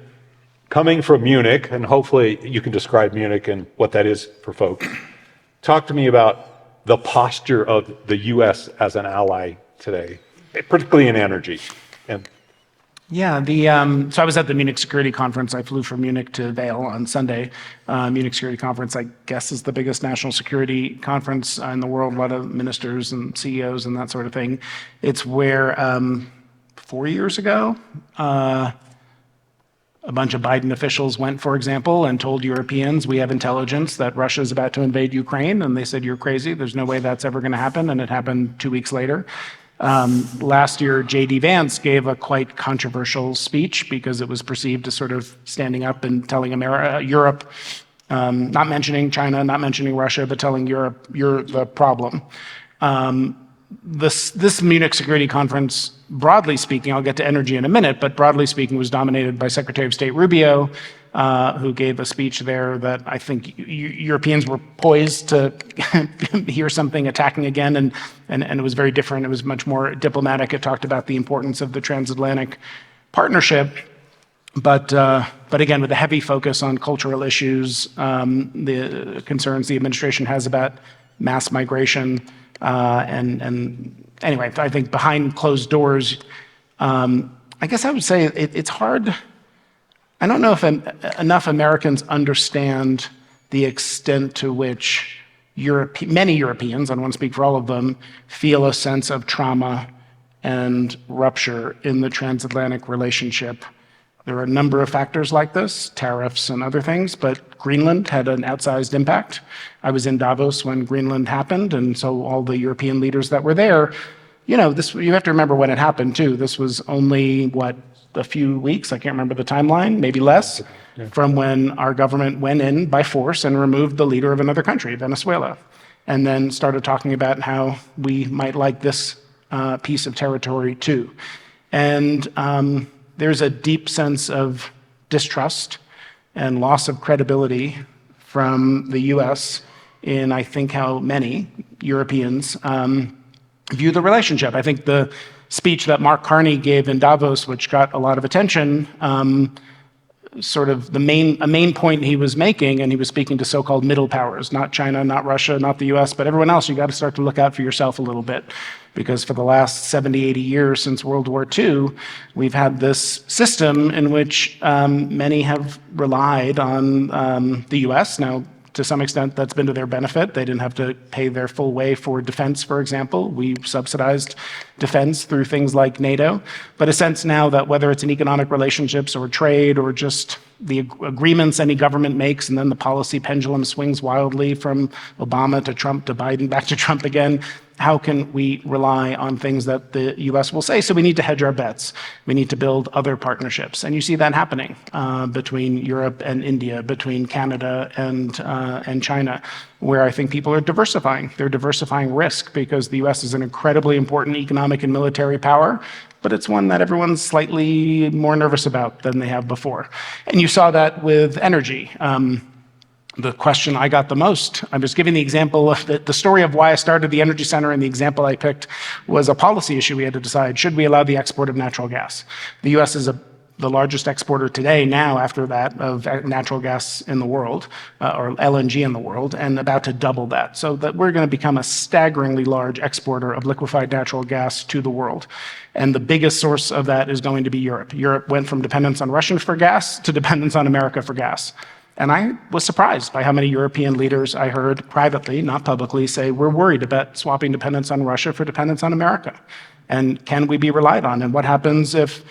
coming from Munich, and hopefully you can describe Munich and what that is for folks, talk to me about the posture of the U.S. as an ally today, particularly in energy. And Yeah, so I was at the Munich Security Conference. I flew from Munich to Vail on Sunday. Munich Security Conference, I guess, is the biggest national security conference in the world. A lot of ministers and CEOs and that sort of thing. It's where 4 years ago, a bunch of Biden officials went, for example, and told Europeans, we have intelligence that Russia is about to invade Ukraine. And they said, you're crazy. There's no way that's ever going to happen. And it happened 2 weeks later. Last year, J.D. Vance gave a quite controversial speech because it was perceived as sort of standing up and telling Europe, not mentioning China, not mentioning Russia, but telling Europe, you're the problem. This Munich Security Conference, broadly speaking, I'll get to energy in a minute, but broadly speaking, was dominated by Secretary of State Rubio, who gave a speech there that I think Europeans were poised to hear something attacking again, and it was very different. It was much more diplomatic. It talked about the importance of the transatlantic partnership, but again, with a heavy focus on cultural issues, the concerns the administration has about mass migration, and anyway, I think behind closed doors, I guess I would say it's hard. I don't know if enough Americans understand the extent to which many Europeans, I don't want to speak for all of them, feel a sense of trauma and rupture in the transatlantic relationship. There are a number of factors like this, tariffs and other things, but Greenland had an outsized impact. I was in Davos when Greenland happened, and so all the European leaders that were there, you have to remember when it happened too. This was only, a few weeks, I can't remember the timeline, maybe less, from when our government went in by force and removed the leader of another country, Venezuela, and then started talking about how we might like this piece of territory too. And there's a deep sense of distrust and loss of credibility from the US in, I think, how many Europeans view the relationship. I think the speech that Mark Carney gave in Davos, which got a lot of attention, sort of a main point he was making, and he was speaking to so-called middle powers, not China, not Russia, not the US, but everyone else. You got to start to look out for yourself a little bit, because for the last 70, 80 years since World War II, we've had this system in which many have relied on the US. Now, to some extent, that's been to their benefit. They didn't have to pay their full way for defense, for example. We subsidized defense through things like NATO. But a sense now that whether it's in economic relationships or trade or just the agreements any government makes, and then the policy pendulum swings wildly from Obama to Trump to Biden back to Trump again, how can we rely on things that the US will say? So we need to hedge our bets. We need to build other partnerships. And you see that happening between Europe and India, between Canada and China, where I think people are diversifying. They're diversifying risk because the US is an incredibly important economic and military power, but it's one that everyone's slightly more nervous about than they have before. And you saw that with energy. The question I got the most, I was giving the example of the story of why I started the Energy Center, and the example I picked was a policy issue we had to decide. Should we allow the export of natural gas? The US is the largest exporter today, now after that, of natural gas in the world, or LNG in the world, and about to double that. So that we're going to become a staggeringly large exporter of liquefied natural gas to the world. And the biggest source of that is going to be Europe. Europe went from dependence on Russia for gas to dependence on America for gas. And I was surprised by how many European leaders I heard privately, not publicly, say, we're worried about swapping dependence on Russia for dependence on America. And can we be relied on? And what happens if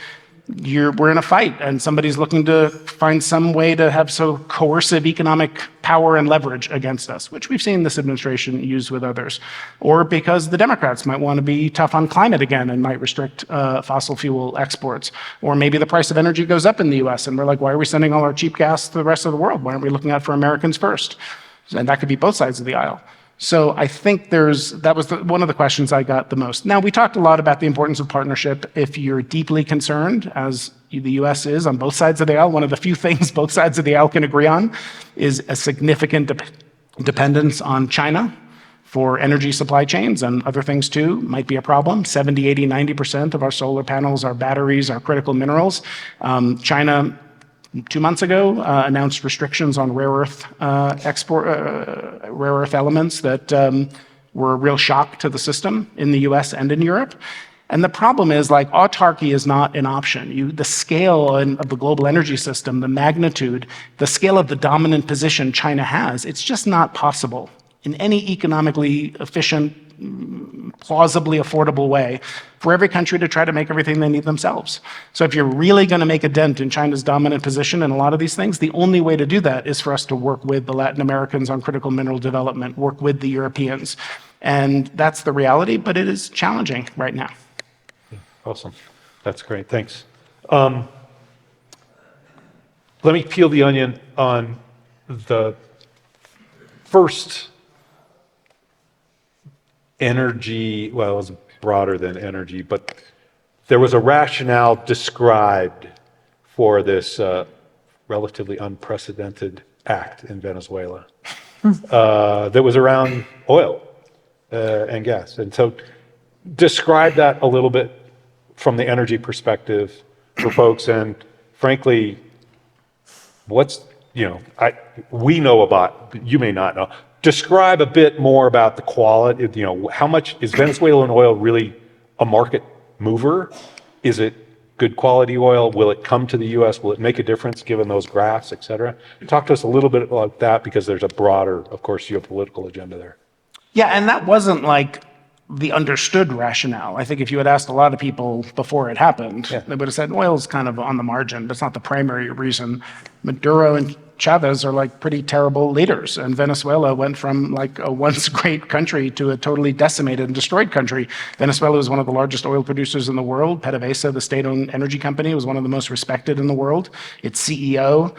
we're in a fight and somebody's looking to find some way to have so coercive economic power and leverage against us, which we've seen this administration use with others, or because the Democrats might want to be tough on climate again and might restrict fossil fuel exports, or maybe the price of energy goes up in the US and we're like, why are we sending all our cheap gas to the rest of the world? Why aren't we looking out for Americans first? And that could be both sides of the aisle. So I think that was one of the questions I got the most. Now, we talked a lot about the importance of partnership. If you're deeply concerned, as the US is on both sides of the aisle, one of the few things both sides of the aisle can agree on is a significant dependence on China for energy supply chains, and other things too might be a problem. 70, 80, 90% of our solar panels, our batteries, our critical minerals. China 2 months ago, announced restrictions on rare earth elements that were a real shock to the system in the US and in Europe. And the problem is, autarky is not an option. The scale of the global energy system, the magnitude, the scale of the dominant position China has, it's just not possible in any economically efficient, plausibly affordable way for every country to try to make everything they need themselves. So if you're really going to make a dent in China's dominant position in a lot of these things, the only way to do that is for us to work with the Latin Americans on critical mineral development, work with the Europeans. And that's the reality, but it is challenging right now. Awesome. That's great. Thanks. Let me peel the onion on the first energy. Well, it was broader than energy, but there was a rationale described for this relatively unprecedented act in Venezuela that was around oil and gas. And so describe that a little bit from the energy perspective for folks. And frankly, we know about, but you may not know. Describe a bit more about the quality, how much is Venezuelan oil really a market mover? Is it good quality oil? Will it come to the US? Will it make a difference given those graphs, et cetera? Talk to us a little bit about that because there's a broader, of course, geopolitical agenda there. Yeah, and that wasn't like the understood rationale. I think if you had asked a lot of people before it happened, they would have said oil's kind of on the margin, but it's not the primary reason. Maduro and Chavez are like pretty terrible leaders, and Venezuela went from like a once great country to a totally decimated and destroyed country. Venezuela was one of the largest oil producers in the world. PDVSA, the state-owned energy company, was one of the most respected in the world. Its CEO,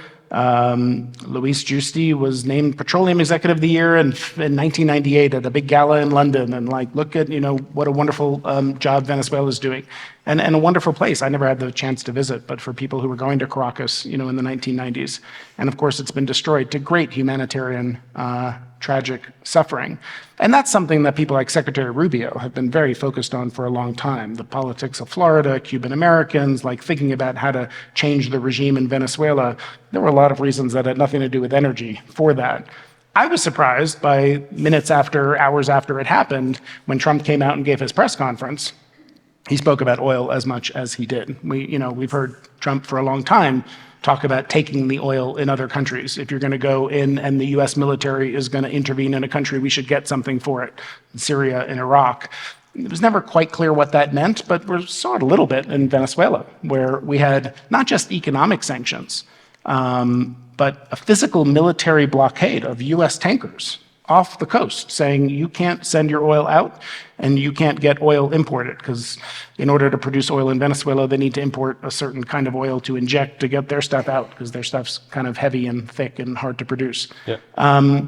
Luis Justi, was named Petroleum Executive of the Year in 1998 at a big gala in London. And like, look at, what a wonderful job Venezuela is doing. And a wonderful place. I never had the chance to visit, but for people who were going to Caracas, in the 1990s. And of course, it's been destroyed to great humanitarian, tragic suffering. And that's something that people like Secretary Rubio have been very focused on for a long time. The politics of Florida, Cuban Americans, like thinking about how to change the regime in Venezuela. There were a lot of reasons that had nothing to do with energy for that. I was surprised by hours after it happened, when Trump came out and gave his press conference. He spoke about oil as much as he did. We've heard Trump for a long time talk about taking the oil in other countries. If you're going to go in and the US military is going to intervene in a country, we should get something for it. Syria and Iraq. It was never quite clear what that meant, but we saw it a little bit in Venezuela, where we had not just economic sanctions, but a physical military blockade of US tankers off the coast, saying you can't send your oil out and you can't get oil imported, because in order to produce oil in Venezuela, they need to import a certain kind of oil to inject to get their stuff out, because their stuff's kind of heavy and thick and hard to produce. Yeah.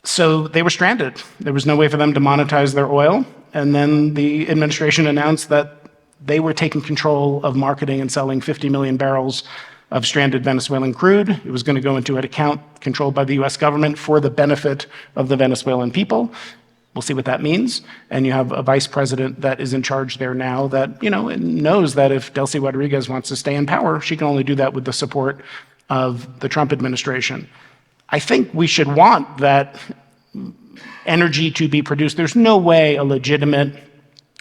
So they were stranded. There was no way for them to monetize their oil. And then the administration announced that they were taking control of marketing and selling 50 million barrels of stranded Venezuelan crude. It was going to go into an account controlled by the US government for the benefit of the Venezuelan people. We'll see what that means. And you have a vice president that is in charge there now that, knows that if Delcy Rodriguez wants to stay in power, she can only do that with the support of the Trump administration. I think we should want that energy to be produced. There's no way a legitimate,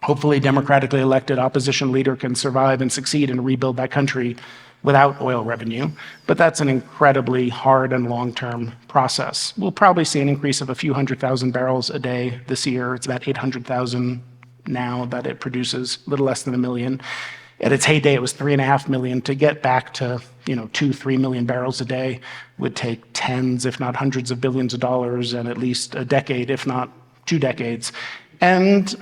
hopefully democratically elected opposition leader can survive and succeed and rebuild that country without oil revenue, but that's an incredibly hard and long-term process. We'll probably see an increase of a few 100,000 barrels a day this year. It's about 800,000 now that it produces, a little less than 1 million. At its heyday, it was 3.5 million. To get back to 2-3 million barrels a day would take tens, if not hundreds of billions of dollars, and at least a decade, if not 2 decades. And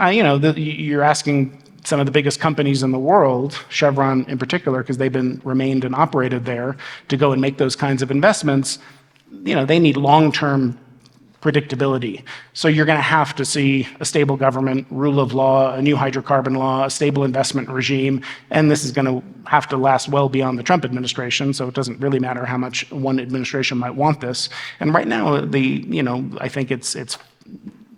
you're asking some of the biggest companies in the world, Chevron in particular, because they've remained and operated there, to go and make those kinds of investments. They need long-term predictability. So you're going to have to see a stable government, rule of law, a new hydrocarbon law, a stable investment regime, and this is going to have to last well beyond the Trump administration, so it doesn't really matter how much one administration might want this. And right now, I think it's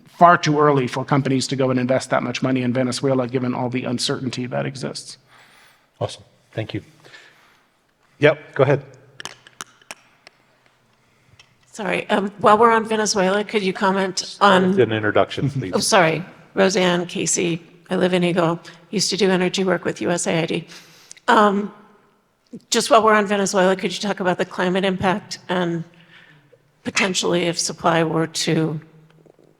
far too early for companies to go and invest that much money in Venezuela, given all the uncertainty that exists. Awesome. Thank you. Yep, go ahead. Sorry, while we're on Venezuela, could you comment on... An introduction, please. Oh, sorry. Roseanne Casey. I live in Eagle. Used to do energy work with USAID. Just while we're on Venezuela, could you talk about the climate impact and potentially if supply were to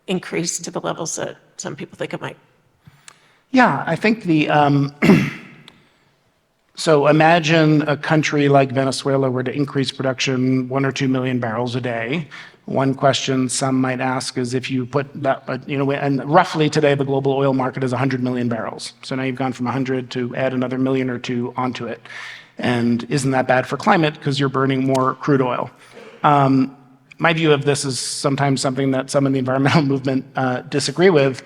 increase to the levels that some people think it might? Yeah, I think So imagine a country like Venezuela were to increase production 1 or 2 million barrels a day. One question some might ask is if you put that, and roughly today the global oil market is 100 million barrels. So now you've gone from 100 to add another million or two onto it. And isn't that bad for climate because you're burning more crude oil? My view of this is sometimes something that some in the environmental movement disagree with.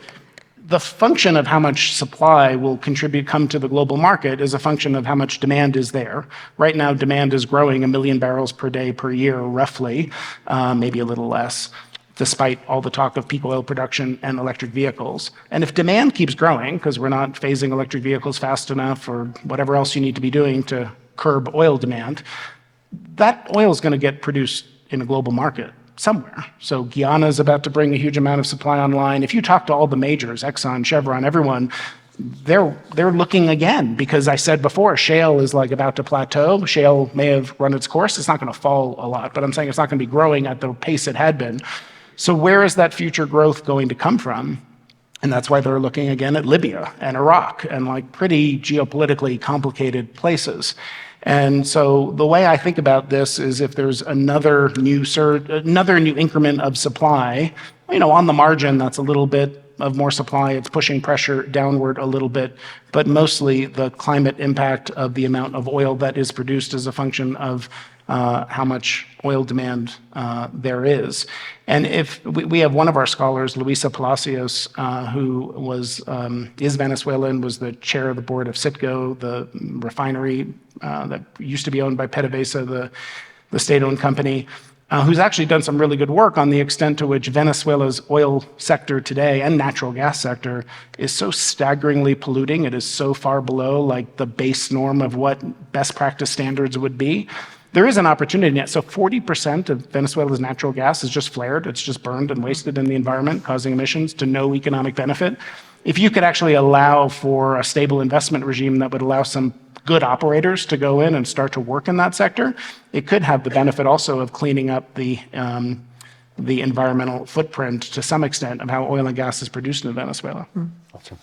The function of how much supply will come to the global market is a function of how much demand is there. Right now, demand is growing 1 million barrels per day per year, roughly, maybe a little less, despite all the talk of peak oil production and electric vehicles. And if demand keeps growing, because we're not phasing electric vehicles fast enough or whatever else you need to be doing to curb oil demand, that oil is going to get produced in a global market somewhere. So Guyana is about to bring a huge amount of supply online. If you talk to all the majors, Exxon, Chevron, everyone, they're looking again because I said before, shale is like about to plateau. Shale may have run its course. It's not going to fall a lot, but I'm saying it's not going to be growing at the pace it had been. So where is that future growth going to come from? And that's why they're looking again at Libya and Iraq and like pretty geopolitically complicated places. And so the way I think about this is if there's another new increment of supply, on the margin, that's a little bit of more supply. It's pushing pressure downward a little bit, but mostly the climate impact of the amount of oil that is produced is a function of how much oil demand there is. And if we have one of our scholars, Luisa Palacios, who is Venezuelan, was the chair of the board of Citgo, the refinery that used to be owned by PDVSA, the state-owned company, who's actually done some really good work on the extent to which Venezuela's oil sector today and natural gas sector is so staggeringly polluting. It is so far below like the base norm of what best practice standards would be. There is an opportunity yet. So 40% of Venezuela's natural gas is just flared. It's just burned and wasted in the environment, causing emissions to no economic benefit. If you could actually allow for a stable investment regime that would allow some good operators to go in and start to work in that sector, it could have the benefit also of cleaning up the environmental footprint to some extent of how oil and gas is produced in Venezuela. Awesome.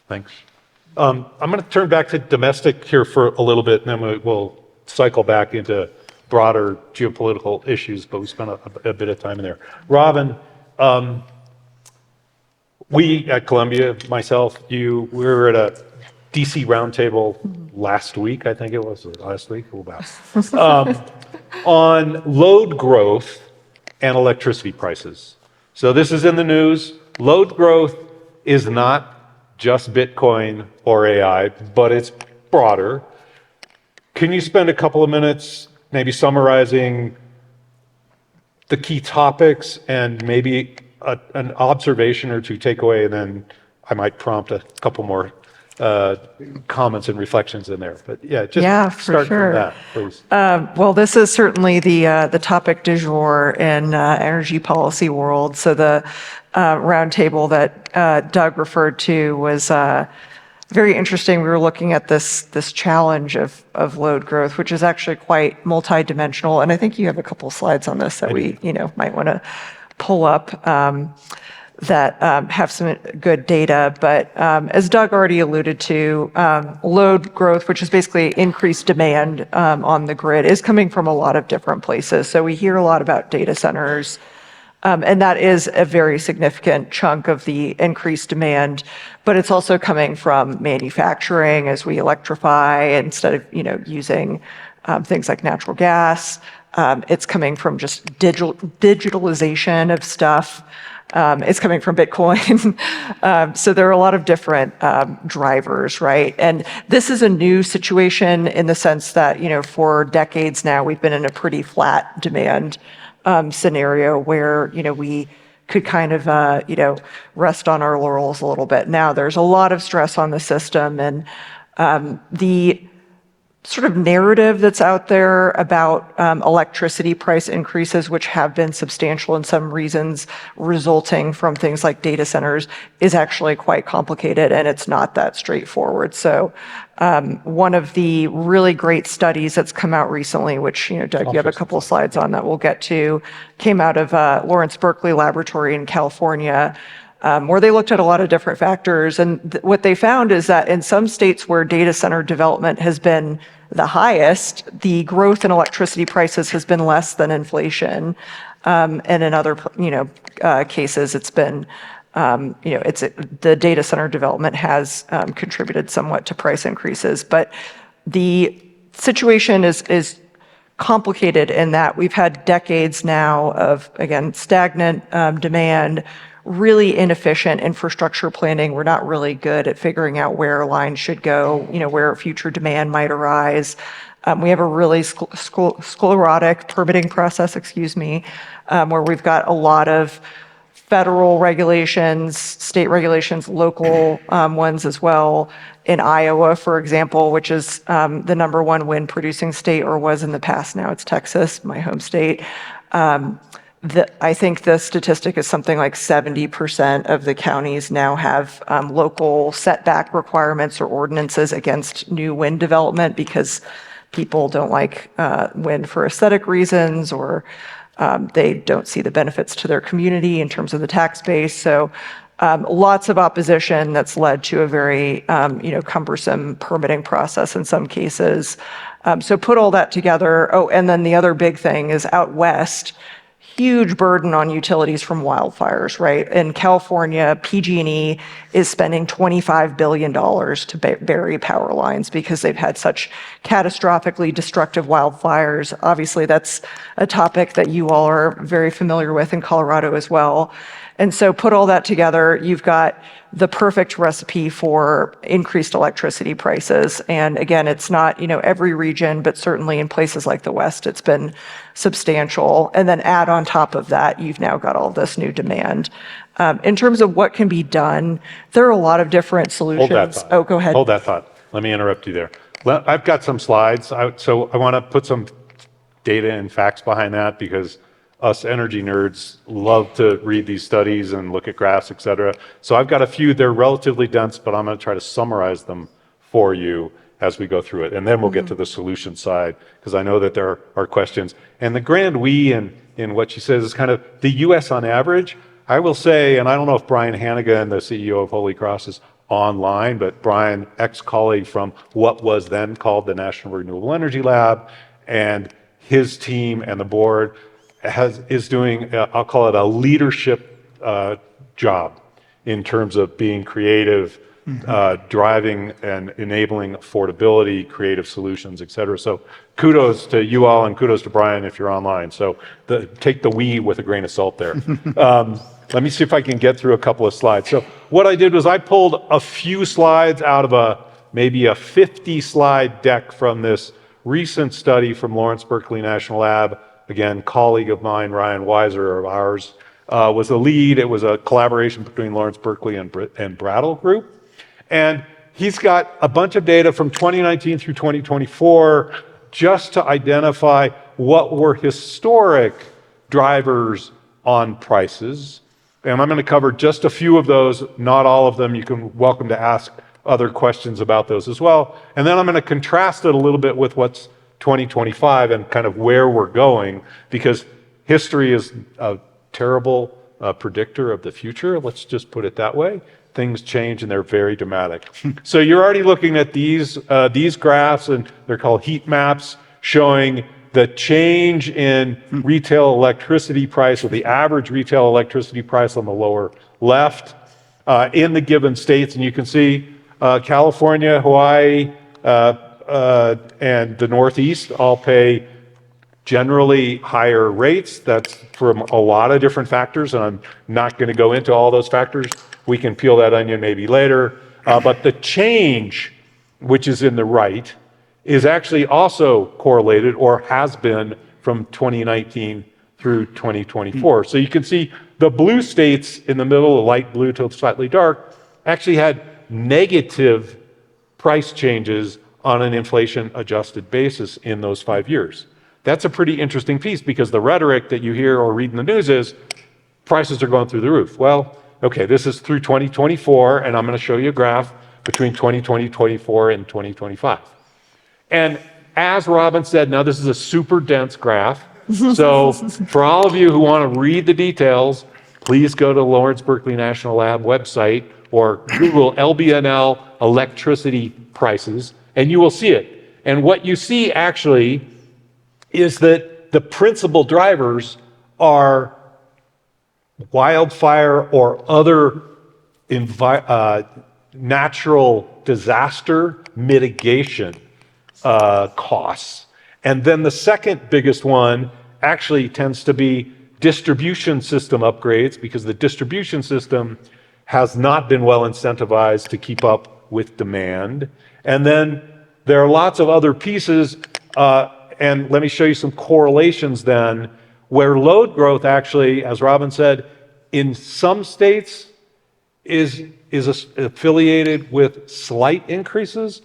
Thanks. I'm going to turn back to domestic here for a little bit, and then we'll cycle back into broader geopolitical issues, but we spent a bit of time in there. Robin, we at Columbia, myself, we were at a DC roundtable last week, I think it was, on load growth and electricity prices. So this is in the news. Load growth is not just Bitcoin or AI, but it's broader. Can you spend a couple of minutes maybe summarizing the key topics and maybe an observation or two takeaway, and then I might prompt a couple more comments and reflections in there. But yeah, just start from that, please. Well, this is certainly the topic du jour in energy policy world. So the roundtable that Doug referred to was very interesting. We were looking at this challenge of load growth, which is actually quite multidimensional. And I think you have a couple of slides on this that we might want to pull up that have some good data. But as Doug already alluded to, load growth, which is basically increased demand on the grid, is coming from a lot of different places. So we hear a lot about data centers. And that is a very significant chunk of the increased demand, but it's also coming from manufacturing as we electrify instead of using things like natural gas. It's coming from just digitalization of stuff. It's coming from Bitcoin. So there are a lot of different drivers, right? And this is a new situation in the sense that, for decades now, we've been in a pretty flat demand scenario where, we could kind of, rest on our laurels a little bit. Now there's a lot of stress on the system, and the sort of narrative that's out there about electricity price increases, which have been substantial in some reasons, resulting from things like data centers, is actually quite complicated, and it's not that straightforward. So one of the really great studies that's come out recently, which, Doug, you have a couple of slides on that we'll get to, came out of Lawrence Berkeley Laboratory in California, where they looked at a lot of different factors. And what they found is that in some states where data center development has been the highest, the growth in electricity prices has been less than inflation. And in other, cases, it's been, the data center development has contributed somewhat to price increases. But the situation is complicated in that we've had decades now of, again, stagnant demand, really inefficient infrastructure planning. We're not really good at figuring out where lines should go, where future demand might arise. We have a really sclerotic permitting process, where we've got a lot of federal regulations, state regulations, local ones as well. In Iowa, for example, which is the #1 wind producing state, or was in the past, now it's Texas, my home state. I think the statistic is something like 70% of the counties now have local setback requirements or ordinances against new wind development because people don't like wind for aesthetic reasons, or they don't see the benefits to their community in terms of the tax base. So lots of opposition that's led to a very cumbersome permitting process in some cases. So put all that together. Oh, and then the other big thing is out west, huge burden on utilities from wildfires, right? In California, PG&E is spending $25 billion to bury power lines because they've had such catastrophically destructive wildfires. Obviously, that's a topic that you all are very familiar with in Colorado as well. And so put all that together, you've got the perfect recipe for increased electricity prices. And again, it's not, every region, but certainly in places like the West, it's been substantial. And then add on top of that, you've now got all this new demand. In terms of what can be done, there are a lot of different solutions. Hold that thought. Oh, go ahead. Hold that thought. Let me interrupt you there. I've got some slides, so I want to put some data and facts behind that because us energy nerds love to read these studies and look at graphs, et cetera. So I've got a few, they're relatively dense, but I'm going to try to summarize them for you as we go through it. And then we'll get to the solution side, because I know that there are questions. And the grand we in what she says is kind of the US on average. I will say, and I don't know if Brian Hannigan, the CEO of Holy Cross, is online, but Brian, ex-colleague from what was then called the National Renewable Energy Lab, and his team and the board is doing, I'll call it a leadership job in terms of being creative, driving and enabling affordability, creative solutions, et cetera. So kudos to you all and kudos to Brian if you're online. So take the we with a grain of salt there. Let me see if I can get through a couple of slides. So what I did was I pulled a few slides out of maybe a 50 slide deck from this recent study from Lawrence Berkeley National Lab. Again, colleague of mine, Ryan Weiser, of ours, was the lead. It was a collaboration between Lawrence Berkeley and Brattle Group. And he's got a bunch of data from 2019 through 2024 just to identify what were historic drivers on prices. And I'm going to cover just a few of those, not all of them. You can welcome to ask other questions about those as well. And then I'm going to contrast it a little bit with what's 2025 and kind of where we're going, because history is a terrible predictor of the future. Let's just put it that way. Things change and they're very dramatic. So you're already looking at these graphs, and they're called heat maps, showing the change in retail electricity price, or the average retail electricity price on the lower left in the given states. And you can see California, Hawaii, and the Northeast all pay generally higher rates. That's from a lot of different factors, and I'm not going to go into all those factors. We can peel that onion maybe later. But the change, which is in the right, is actually also correlated, or has been, from 2019 through 2024. So you can see the blue states in the middle, the light blue to slightly dark, actually had negative price changes on an inflation-adjusted basis in those 5 years. That's a pretty interesting piece, because the rhetoric that you hear or read in the news is prices are going through the roof. Well, okay, this is through 2024, and I'm going to show you a graph between 2024 and 2025. And as Robin said, now this is a super dense graph. So for all of you who want to read the details, please go to Lawrence Berkeley National Lab website or Google LBNL electricity prices, and you will see it. And what you see actually is that the principal drivers are wildfire or other natural disaster mitigation costs. And then the second biggest one actually tends to be distribution system upgrades, because the distribution system has not been well incentivized to keep up with demand. And then there are lots of other pieces, and let me show you some correlations then, where load growth actually, as Robin said, in some states is affiliated with slight increases,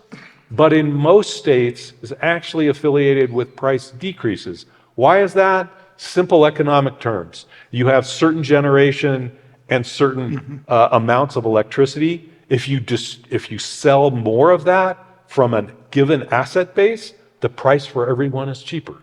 but in most states is actually affiliated with price decreases. Why is that? Simple economic terms. You have certain generation and certain amounts of electricity. If you sell more of that from a given asset base, the price for everyone is cheaper.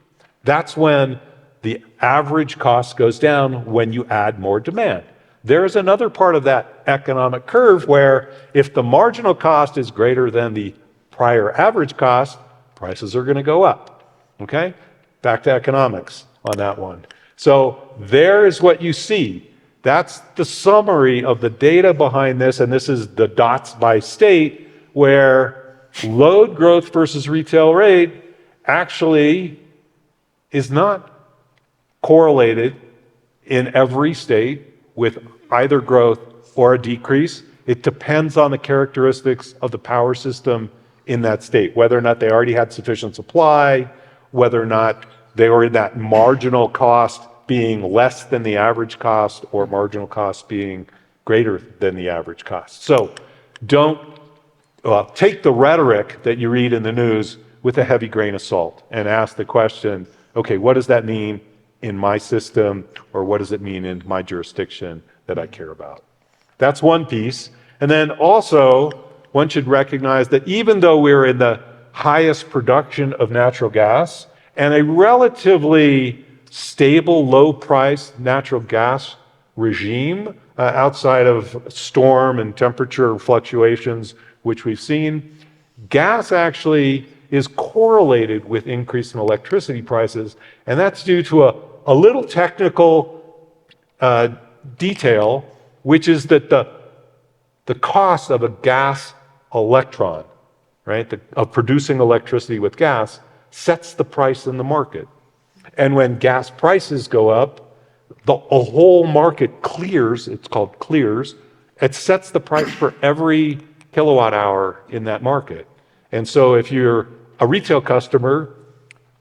That's when the average cost goes down, when you add more demand. There's another part of that economic curve where if the marginal cost is greater than the prior average cost, prices are going to go up. Okay? Back to economics on that one. So there is what you see. That's the summary of the data behind this, and this is the dots by state, where load growth versus retail rate actually is not correlated in every state with either growth or a decrease. It depends on the characteristics of the power system in that state, whether or not they already had sufficient supply, whether or not they were in that marginal cost being less than the average cost or marginal cost being greater than the average cost. So don't take the rhetoric that you read in the news with a heavy grain of salt and ask the question, okay, what does that mean in my system, or what does it mean in my jurisdiction that I care about? That's one piece. And then also, one should recognize that even though we're in the highest production of natural gas and a relatively stable, low-price natural gas regime outside of storm and temperature fluctuations, which we've seen, gas actually is correlated with increase in electricity prices, and that's due to a little technical detail, which is that the cost of a gas electron, right, of producing electricity with gas, sets the price in the market. And when gas prices go up, the whole market clears, it's called clears, it sets the price for every kilowatt hour in that market. And so if you're a retail customer,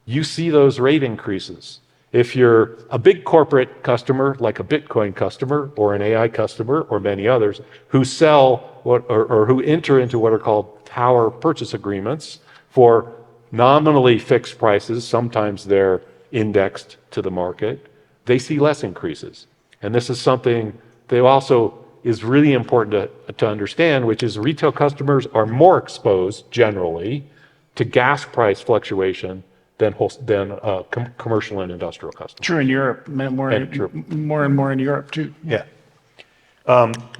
you see those rate increases. If you're a big corporate customer, like a Bitcoin customer or an AI customer or many others, who sell or who enter into what are called power purchase agreements for nominally fixed prices, sometimes they're indexed to the market, they see less increases. And this is something that also is really important to understand, which is retail customers are more exposed generally to gas price fluctuation than commercial and industrial customers. True in Europe, more and more in Europe too. Yeah.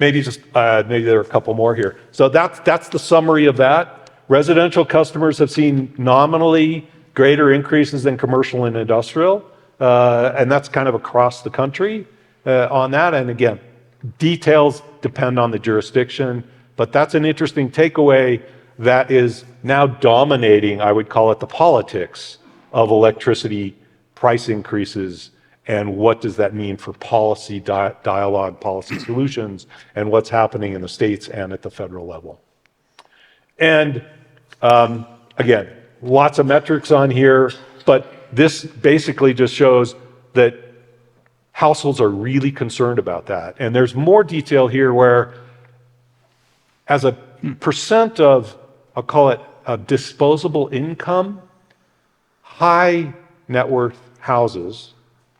Maybe there are a couple more here. So that's the summary of that. Residential customers have seen nominally greater increases than commercial and industrial, and that's kind of across the country on that. And again, details depend on the jurisdiction, but that's an interesting takeaway that is now dominating, I would call it, the politics of electricity price increases, and what does that mean for policy dialogue, policy solutions, and what's happening in the states and at the federal level. And again, lots of metrics on here, but this basically just shows that households are really concerned about that. And there's more detail here where, as a percent of, I'll call it, disposable income, high net worth houses,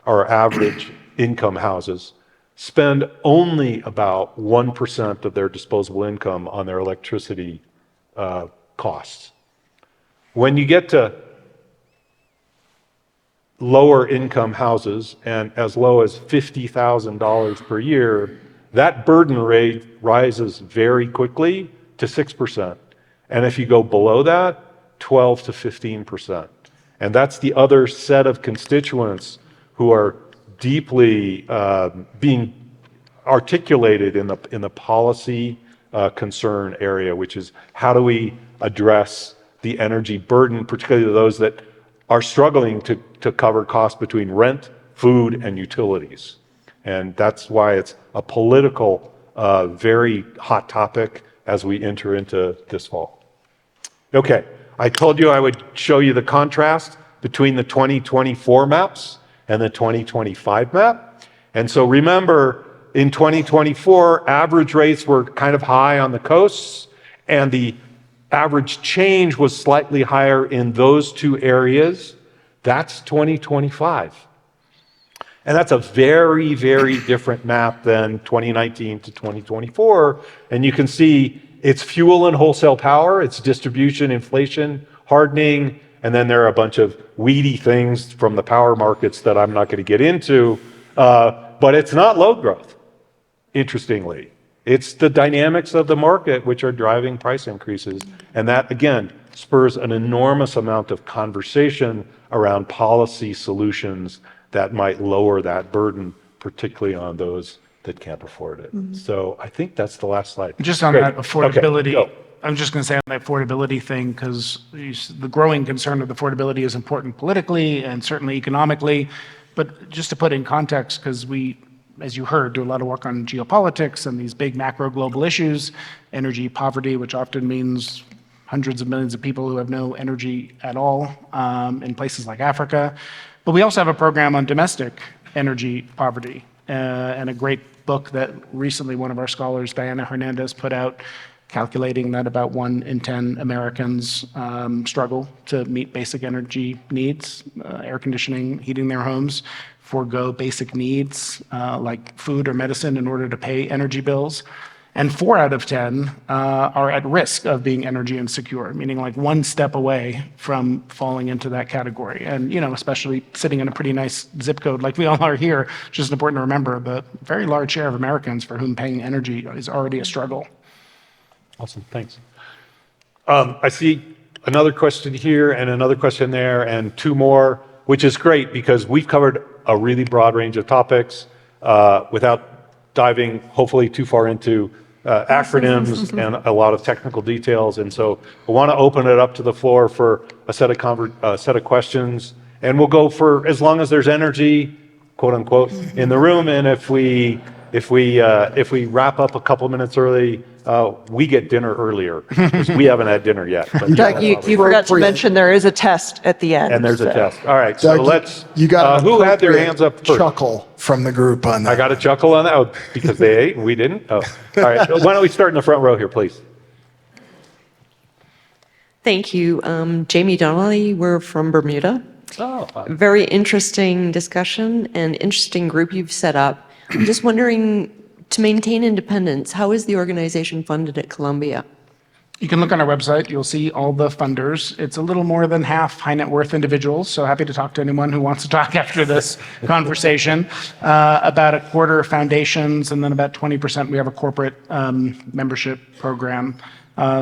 or average income houses, spend only about 1% of their disposable income on their electricity costs. When you get to lower income houses and as low as $50,000 per year, that burden rate rises very quickly to 6%. And if you go below that, 12 to 15%. And that's the other set of constituents who are deeply being articulated in the policy concern area, which is how do we address the energy burden, particularly those that are struggling to cover costs between rent, food, and utilities. And that's why it's a political, very hot topic as we enter into this fall. Okay, I told you I would show you the contrast between the 2024 maps and the 2025 map. And so remember, in 2024, average rates were kind of high on the coasts, and the average change was slightly higher in those two areas. That's 2025. And that's a very, very different map than 2019 to 2024. And you can see it's fuel and wholesale power, it's distribution, inflation, hardening, and then there are a bunch of weedy things from the power markets that I'm not going to get into. But it's not load growth, interestingly. It's the dynamics of the market which are driving price increases. And that, again, spurs an enormous amount of conversation around policy solutions that might lower that burden, particularly on those that can't afford it. So I think that's the last slide. Just on Great. that affordability, Okay, go. I'm just going to say on that affordability thing, because the growing concern of affordability is important politically and certainly economically. But just to put in context, because we, as you heard, do a lot of work on geopolitics and these big macro global issues, energy poverty, which often means hundreds of millions of people who have no energy at all in places like Africa. But we also have a program on domestic energy poverty and a great book that recently one of our scholars, Diana Hernandez, put out, calculating that about 1 in 10 Americans struggle to meet basic energy needs, air conditioning, heating their homes, forego basic needs like food or medicine in order to pay energy bills. And 4 out of 10 are at risk of being energy insecure, meaning like one step away from falling into that category. And, you know, especially sitting in a pretty nice zip code like we all are here, it's just important to remember the very large share of Americans for whom paying energy is already a struggle. Awesome, thanks. I see another question here and another question there and 2 more, which is great because we've covered a really broad range of topics without diving hopefully too far into acronyms and a lot of technical details. And so I want to open it up to the floor for a set of questions, and we'll go for as long as there's energy, quote unquote, in the room. And if we wrap up a couple minutes early, we get dinner earlier because we haven't had dinner yet. But Doug, you forgot to mention there is a test at the end. and there's a so. test. All right, so Doug, let's. You got an who had their appropriate hands up first? chuckle from the group on that. I got a chuckle on that because they ate and we didn't. Oh, all right. Why don't we start in the front row here, please? Thank you. Jamie Donnelly, we're from Bermuda. Oh, fine. Very interesting discussion and interesting group you've set up. I'm just wondering, to maintain independence, how is the organization funded at Columbia? You can look on our website, you'll see all the funders. It's a little more than half high net worth individuals, so happy to talk to anyone who wants to talk after this conversation. About a quarter foundations, and then about 20% we have a corporate membership program.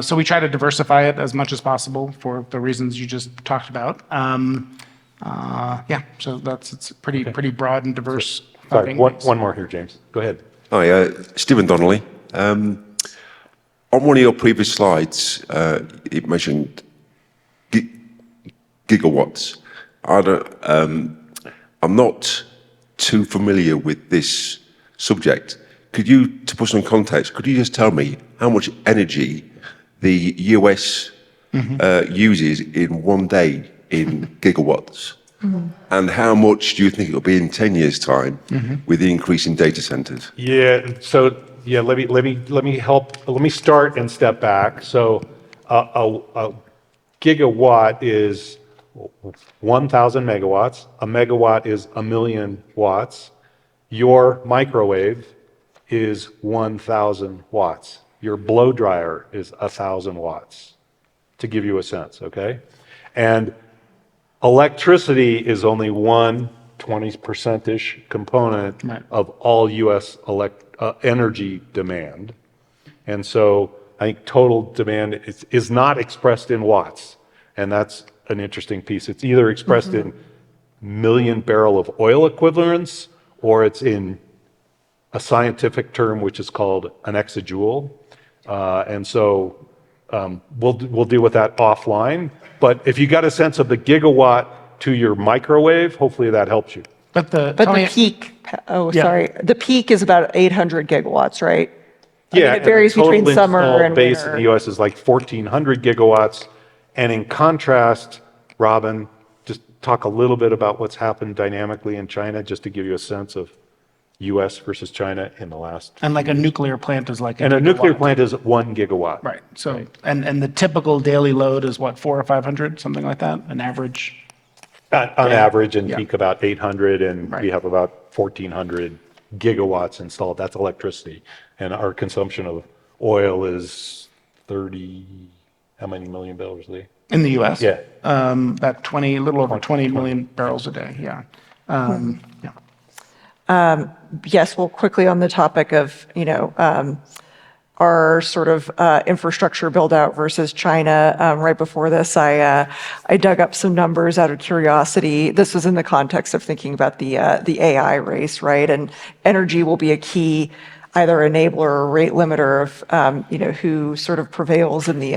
So we try to diversify it as much as possible for the reasons you just talked about. Yeah, so it's pretty broad and diverse Sorry, funding. one more here, James. Go ahead. Hi, Stephen Donnelly. On one of your previous slides, it mentioned gigawatts. I'm not too familiar with this subject. To put some context, could you just tell me how much energy the US uses in one day in gigawatts? And how much do you think it'll be in 10 years' time with the increase in data centers? Yeah. So yeah, let me start and step back. So a gigawatt is 1,000 megawatts. A megawatt is 1,000,000 watts. Your microwave is 1,000 watts. Your blow dryer is 1,000 watts, to give you a sense. Okay, and Electricity is only one 20%-ish component Right. of all U.S. energy demand. And so I think total demand is not expressed in watts. And that's an interesting piece. It's either expressed in million barrel of oil equivalents, or it's in a scientific term which is called an exajoule. And so we'll deal with that offline. But if you got a sense of the gigawatt to your microwave, hopefully that helps you. But But Tony, the peak, Yeah. sorry, the peak is about 800 gigawatts, right? I mean, Yeah, it varies and the between total summer installed and base in winter. the U.S. is like 1,400 gigawatts. And in contrast, Robin, just talk a little bit about what's happened dynamically in China, just to give you a sense of U.S. versus China in the last. and like a nuclear plant is like And a nuclear gigawatt. plant is 1 gigawatt. Right. So, and the typical daily load is what, 400 or 500, something like that, an average? On average, and Yeah. peak about 800, and we Right. have about 1,400 gigawatts installed. That's electricity. And our consumption of oil is 30, how many million barrels a day? In the US? Yeah. About 20, a little over 20 million barrels a day, yeah. Yeah. Yes, well, quickly on the topic of, our sort of infrastructure build out versus China. Right before this, I dug up some numbers out of curiosity. This was in the context of thinking about the AI race, right? And energy will be a key either enabler or rate limiter of, who sort of prevails in the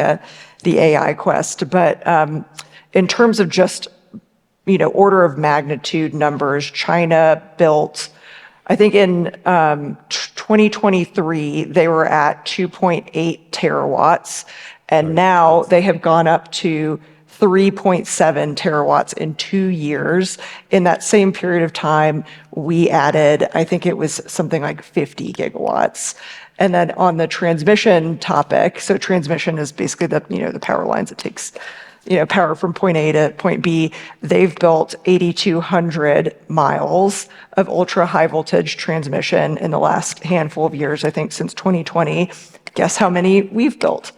AI quest. But in terms of just, order of magnitude numbers, China built, I think in 2023, they were at 2.8 terawatts, and now they have gone up to 3.7 terawatts in 2 years. In that same period of time, we added, I think it was something like 50 gigawatts. And then on the transmission topic, so transmission is basically the power lines that takes power from point A to point B. They've built 8,200 miles of ultra high voltage transmission in the last handful of years, I think since 2020. Guess how many we've built?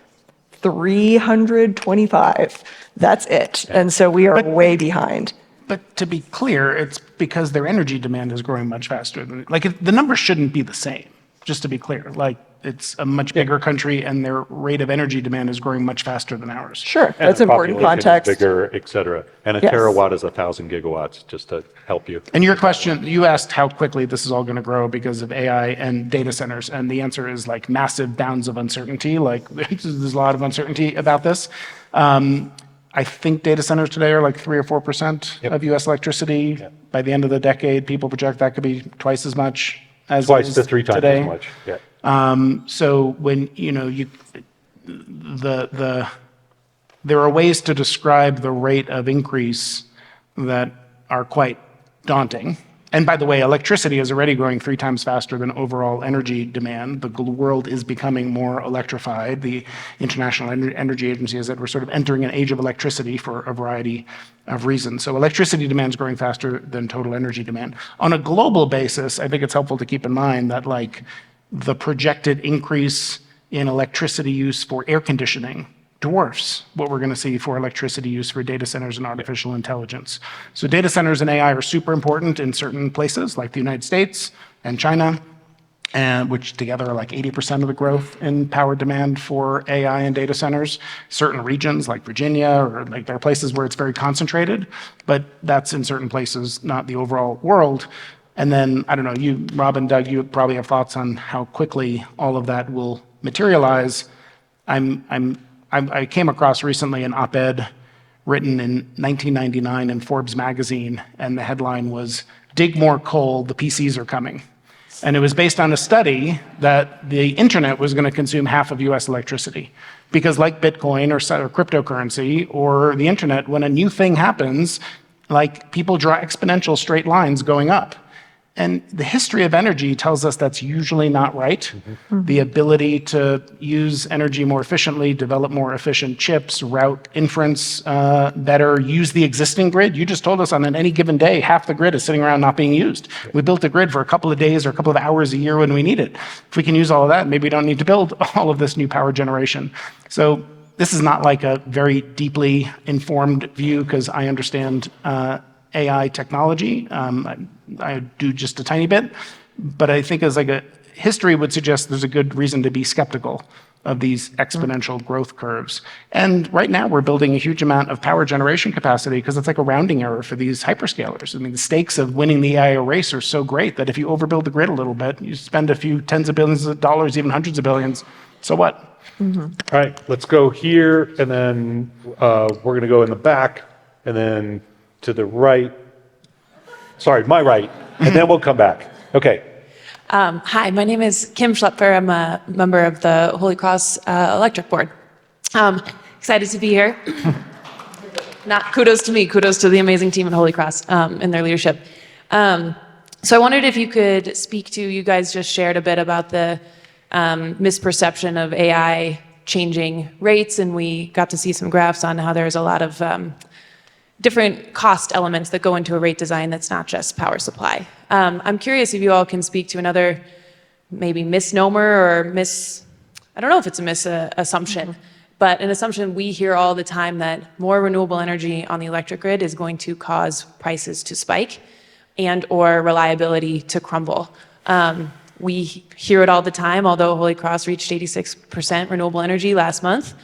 325. That's it. And so we are way behind. But to be clear, it's because their energy demand is growing much faster than, the numbers shouldn't be the same, just to be clear. It's a much bigger country and their rate of energy demand is growing much faster than ours. Sure, And that's the important population is context. Bigger, et cetera. And a Yes. terawatt is 1,000 gigawatts, just to help you. And your question, you asked how quickly this is all going to grow because of AI and data centers. And the answer is massive bounds of uncertainty. There's a lot of uncertainty about this. I think data centers today are 3 or 4% of US electricity. By the end of the decade, people project that could be twice as much as it Twice is to 3 times today. as much, yeah. So when, there are ways to describe the rate of increase that are quite daunting. And by the way, electricity is already growing 3 times faster than overall energy demand. The world is becoming more electrified. The International Energy Agency has said we're sort of entering an age of electricity for a variety of reasons. So electricity demand is growing faster than total energy demand. On a global basis, I think it's helpful to keep in mind that the projected increase in electricity use for air conditioning dwarfs what we're going to see for electricity use for data centers and artificial intelligence. So data centers and AI are super important in certain places like the United States and China, which together are 80% of the growth in power demand for AI and data centers. Certain regions like Virginia, or there are places where it's very concentrated, but that's in certain places, not the overall world. And then, I don't know, you, Robin, Doug, you probably have thoughts on how quickly all of that will materialize. I came across recently an op-ed written in 1999 in Forbes magazine, and the headline was, "Dig More Coal, the PCs are coming." And it was based on a study that the internet was going to consume half of US electricity. Because like Bitcoin or cryptocurrency or the internet, when a new thing happens, people draw exponential straight lines going up. And the history of energy tells us that's usually not right. Mm-hmm. The ability to use energy more efficiently, develop more efficient chips, route inference better, use the existing grid. You just told us on any given day, half the grid is sitting around not being used. We built a grid for a couple of days or a couple of hours a year when we need it. If we can use all of that, maybe we don't need to build all of this new power generation. So this is not like a very deeply informed view because I understand AI technology. I do just a tiny bit, but I think as like a history would suggest there's a good reason to be skeptical of these exponential growth curves. And right now we're building a huge amount of power generation capacity because it's like a rounding error for these hyperscalers. I mean, the stakes of winning the AI race are so great that if you overbuild the grid a little bit, you spend a few tens of billions of dollars, even hundreds of billions, so what? All right, let's go here, and then we're going to go in the back, and then to the right. Sorry, my right, and then we'll come back. Okay. Hi, my name is Kim Schlepfer. I'm a member of the Holy Cross Electric Board. Excited to be here. Not kudos to me, kudos to the amazing team at Holy Cross and their leadership. So I wondered if you could speak to, you guys just shared a bit about the misperception of AI changing rates, and we got to see some graphs on how there's a lot of different cost elements that go into a rate design that's not just power supply. I'm curious if you all can speak to another maybe misnomer or I don't know if it's a misassumption, but an assumption we hear all the time that more renewable energy on the electric grid is going to cause prices to spike and or reliability to crumble. We hear it all the time, although Holy Cross reached 86% renewable energy last month.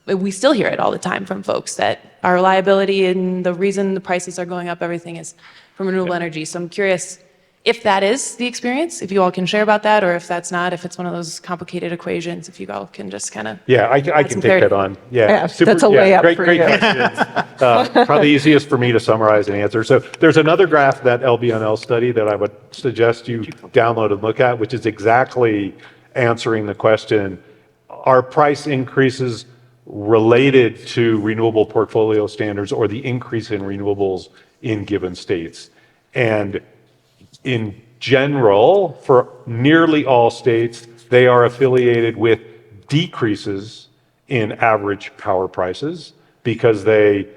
We still hear it all the time from folks that our reliability and the reason the prices are going up, everything is from renewable energy. So I'm curious if that is the experience, if you all can share about that, or if that's not, if it's one of those complicated equations, if you all can just kind of Yeah, I can take that on. Yeah, that's a layup great, for great you. questions. Probably easiest for me to summarize and answer. So there's another graph, that LBNL study, that I would suggest you download and look at, which is exactly answering the question, are price increases related to renewable portfolio standards or the increase in renewables in given states? And in general, for nearly all states, they are affiliated with decreases in average power prices because they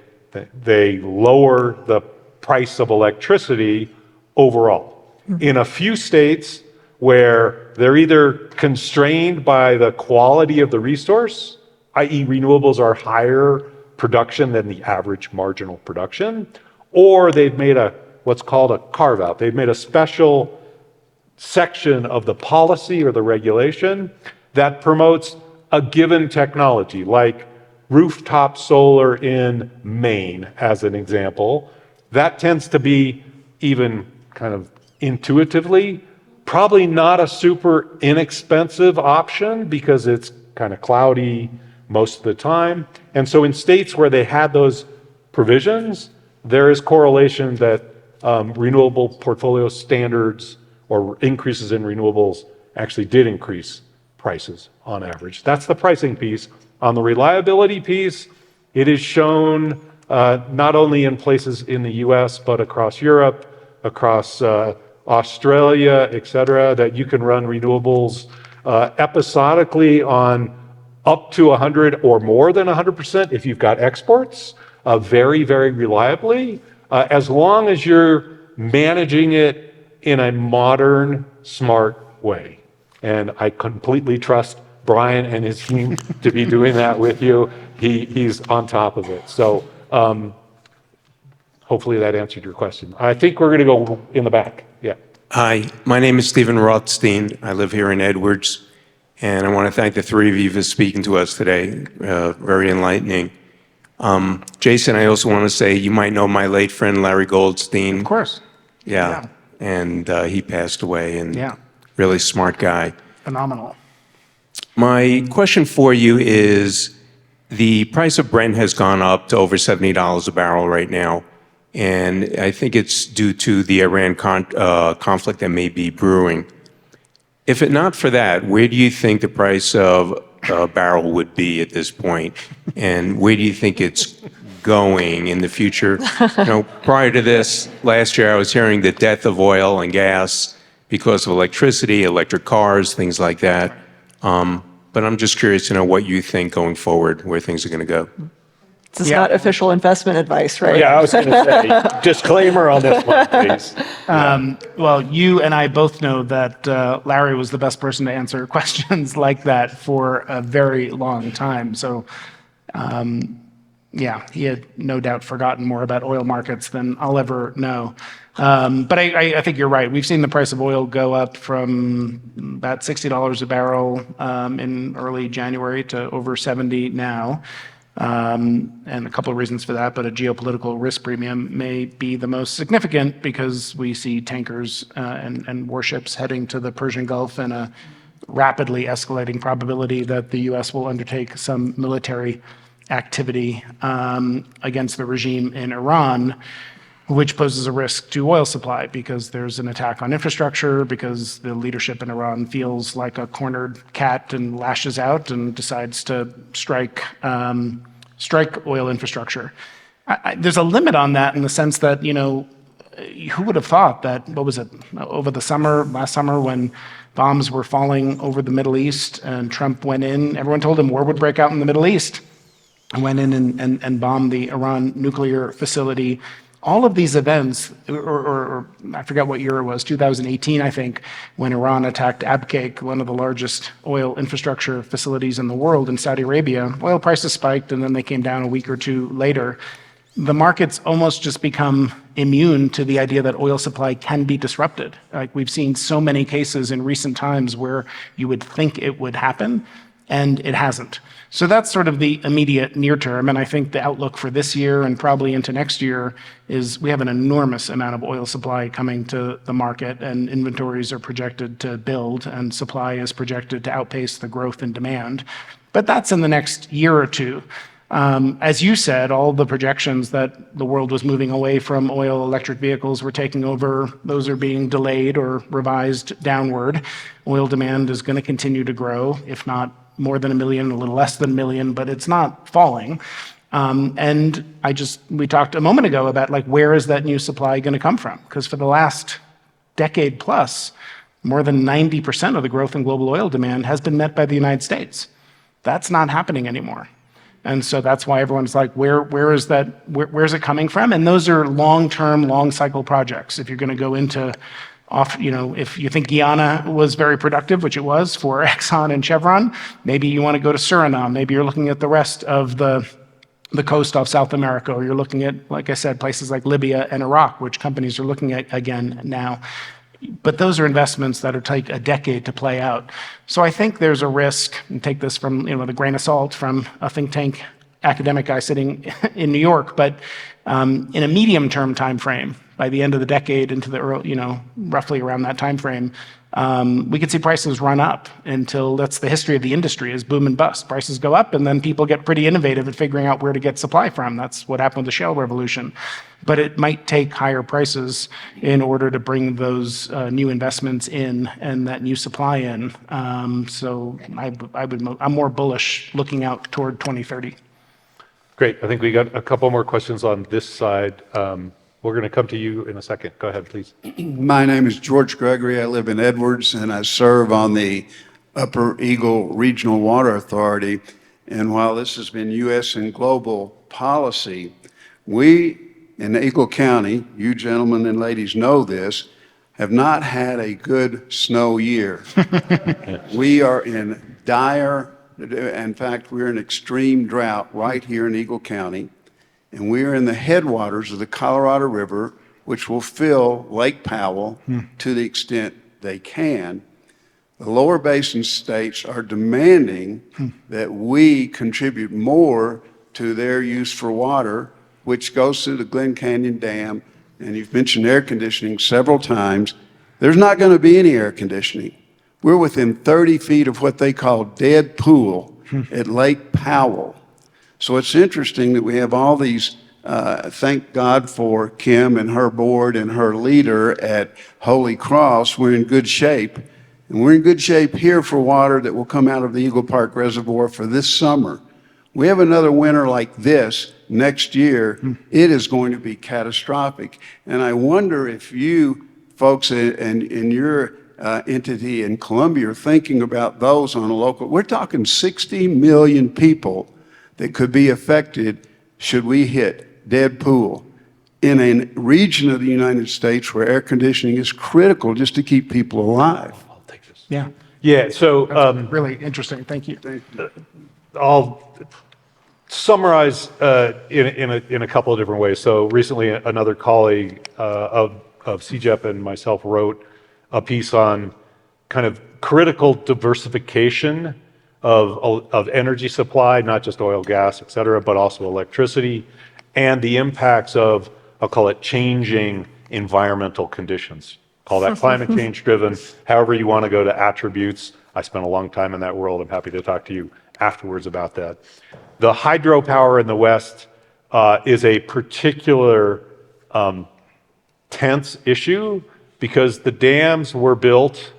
lower the price of electricity overall. In a few states where they're either constrained by the quality of the resource, i.e. renewables are higher production than the average marginal production, or they've made what's called a carve out. They've made a special section of the policy or the regulation that promotes a given technology, like rooftop solar in Maine, as an example. That tends to be, even kind of intuitively, probably not a super inexpensive option because it's kind of cloudy most of the time. And so in states where they had those provisions, there is correlation that renewable portfolio standards or increases in renewables actually did increase prices on average. That's the pricing piece. On the reliability piece, it is shown not only in places in the US, but across Europe, across Australia, et cetera, that you can run renewables episodically on up to 100 or more than 100% if you've got exports, very, very reliably, as long as you're managing it in a modern, smart way. And I completely trust Brian and his team to be doing that with you. He's on top of it. So hopefully that answered your question. I think we're going to go in the back. Yeah. Hi, my name is Stephen Rothstein. I live here in Edwards, and I want to thank the three of you for speaking to us today. Very enlightening. Jason, I also want to say you might know my late friend Larry Goldstein. Of course. Yeah. And he passed away, and Yeah. really smart guy. Phenomenal. My question for you is, the price of Brent has gone up to over $70 a barrel right now, and I think it's due to the Iran conflict that may be brewing. If it not for that, where do you think the price of a barrel would be at this point? And where do you think it's going in the future? You know, prior to this, last year I was hearing the death of oil and gas because of electricity, electric cars, things like that. But I'm just curious to know what you think going forward, where things are going to go. This is not official investment advice, right? Yeah, I was going to say, disclaimer on this one, please. Well, you and I both know that Larry was the best person to answer questions like that for a very long time. So, yeah, he had no doubt forgotten more about oil markets than I'll ever know. But I think you're right. We've seen the price of oil go up from about $60 a barrel in early January to over 70 now. And a couple of reasons for that, but a geopolitical risk premium may be the most significant because we see tankers and warships heading to the Persian Gulf and a rapidly escalating probability that the U.S. will undertake some military activity against the regime in Iran, which poses a risk to oil supply because there's an attack on infrastructure, because the leadership in Iran feels like a cornered cat and lashes out and decides to strike oil infrastructure. There's a limit on that in the sense that, who would have thought that, what was it, over the summer, last summer, when bombs were falling over the Middle East and Trump went in, everyone told him war would break out in the Middle East, and went in and bombed the Iran nuclear facility. All of these events, or I forget what year it was, 2018, I think, when Iran attacked Abqaiq, one of the largest oil infrastructure facilities in the world in Saudi Arabia, oil prices spiked and then they came down a week or two later. The markets almost just become immune to the idea that oil supply can be disrupted. Like we've seen so many cases in recent times where you would think it would happen, and it hasn't. So that's sort of the immediate near term, and I think the outlook for this year and probably into next year is we have an enormous amount of oil supply coming to the market, and inventories are projected to build, and supply is projected to outpace the growth in demand. But that's in the next year or two. As you said, all the projections that the world was moving away from oil, electric vehicles were taking over. Those are being delayed or revised downward. Oil demand is going to continue to grow, if not more than 1 million, a little less than 1 million, but it's not falling. And we talked a moment ago about where is that new supply going to come from? Because for the last decade plus, more than 90% of the growth in global oil demand has been met by the United States. That's not happening anymore. And so that's why everyone's like, where's it coming from? And those are long-term, long-cycle projects. If you're going to go into if you think Guyana was very productive, which it was for Exxon and Chevron, maybe you want to go to Suriname. Maybe you're looking at the rest of the coast off South America, or you're looking at, like I said, places like Libya and Iraq, which companies are looking at again now. But those are investments that take a decade to play out. So I think there's a risk, and take this from with a grain of salt from a think tank academic guy sitting in New York, but in a medium-term time frame, by the end of the decade into the early, roughly around that time frame, we could see prices run up until that's the history of the industry is boom and bust. Prices go up and then people get pretty innovative at figuring out where to get supply from. That's what happened with the shale revolution. But it might take higher prices in order to bring those new investments in and that new supply in. So I'm more bullish looking out toward 2030. Great. I think we got a couple more questions on this side. We're going to come to you in a second. Go ahead, please. My name is George Gregory. I live in Edwards, and I serve on the Upper Eagle Regional Water Authority. And while this has been U.S. and global policy, we in Eagle County, you gentlemen and ladies know this, have not had a good snow year. We are in dire, in fact, we're in extreme drought right here in Eagle County. And we are in the headwaters of the Colorado River, which will fill Lake Powell to the extent they can. The lower basin states are demanding that we contribute more to their use for water, which goes through the Glen Canyon Dam. And you've mentioned air conditioning several times. There's not going to be any air conditioning. We're within 30 feet of what they call dead pool at Lake Powell. So it's interesting that we have all these, thank God for Kim and her board and her leader at Holy Cross. We're in good shape. And we're in good shape here for water that will come out of the Eagle Park Reservoir for this summer. We have another winter like this next year. It is going to be catastrophic. And I wonder if you folks in your entity in Columbia are thinking about those on a local, we're talking 60 million people that could be affected should we hit dead pool in a region of the United States where air conditioning is critical just to keep people alive? Yeah. Yeah, so Really interesting. Thank you. I'll summarize in a couple of different ways. So recently, another colleague of CGEP and myself wrote a piece on kind of critical diversification of energy supply, not just oil, gas, et cetera, but also electricity, and the impacts of, I'll call it, changing environmental conditions. Call that climate change driven, however you want to go to attributes. I spent a long time in that world. I'm happy to talk to you afterwards about that. The hydropower in the West is a particular tense issue because the dams were built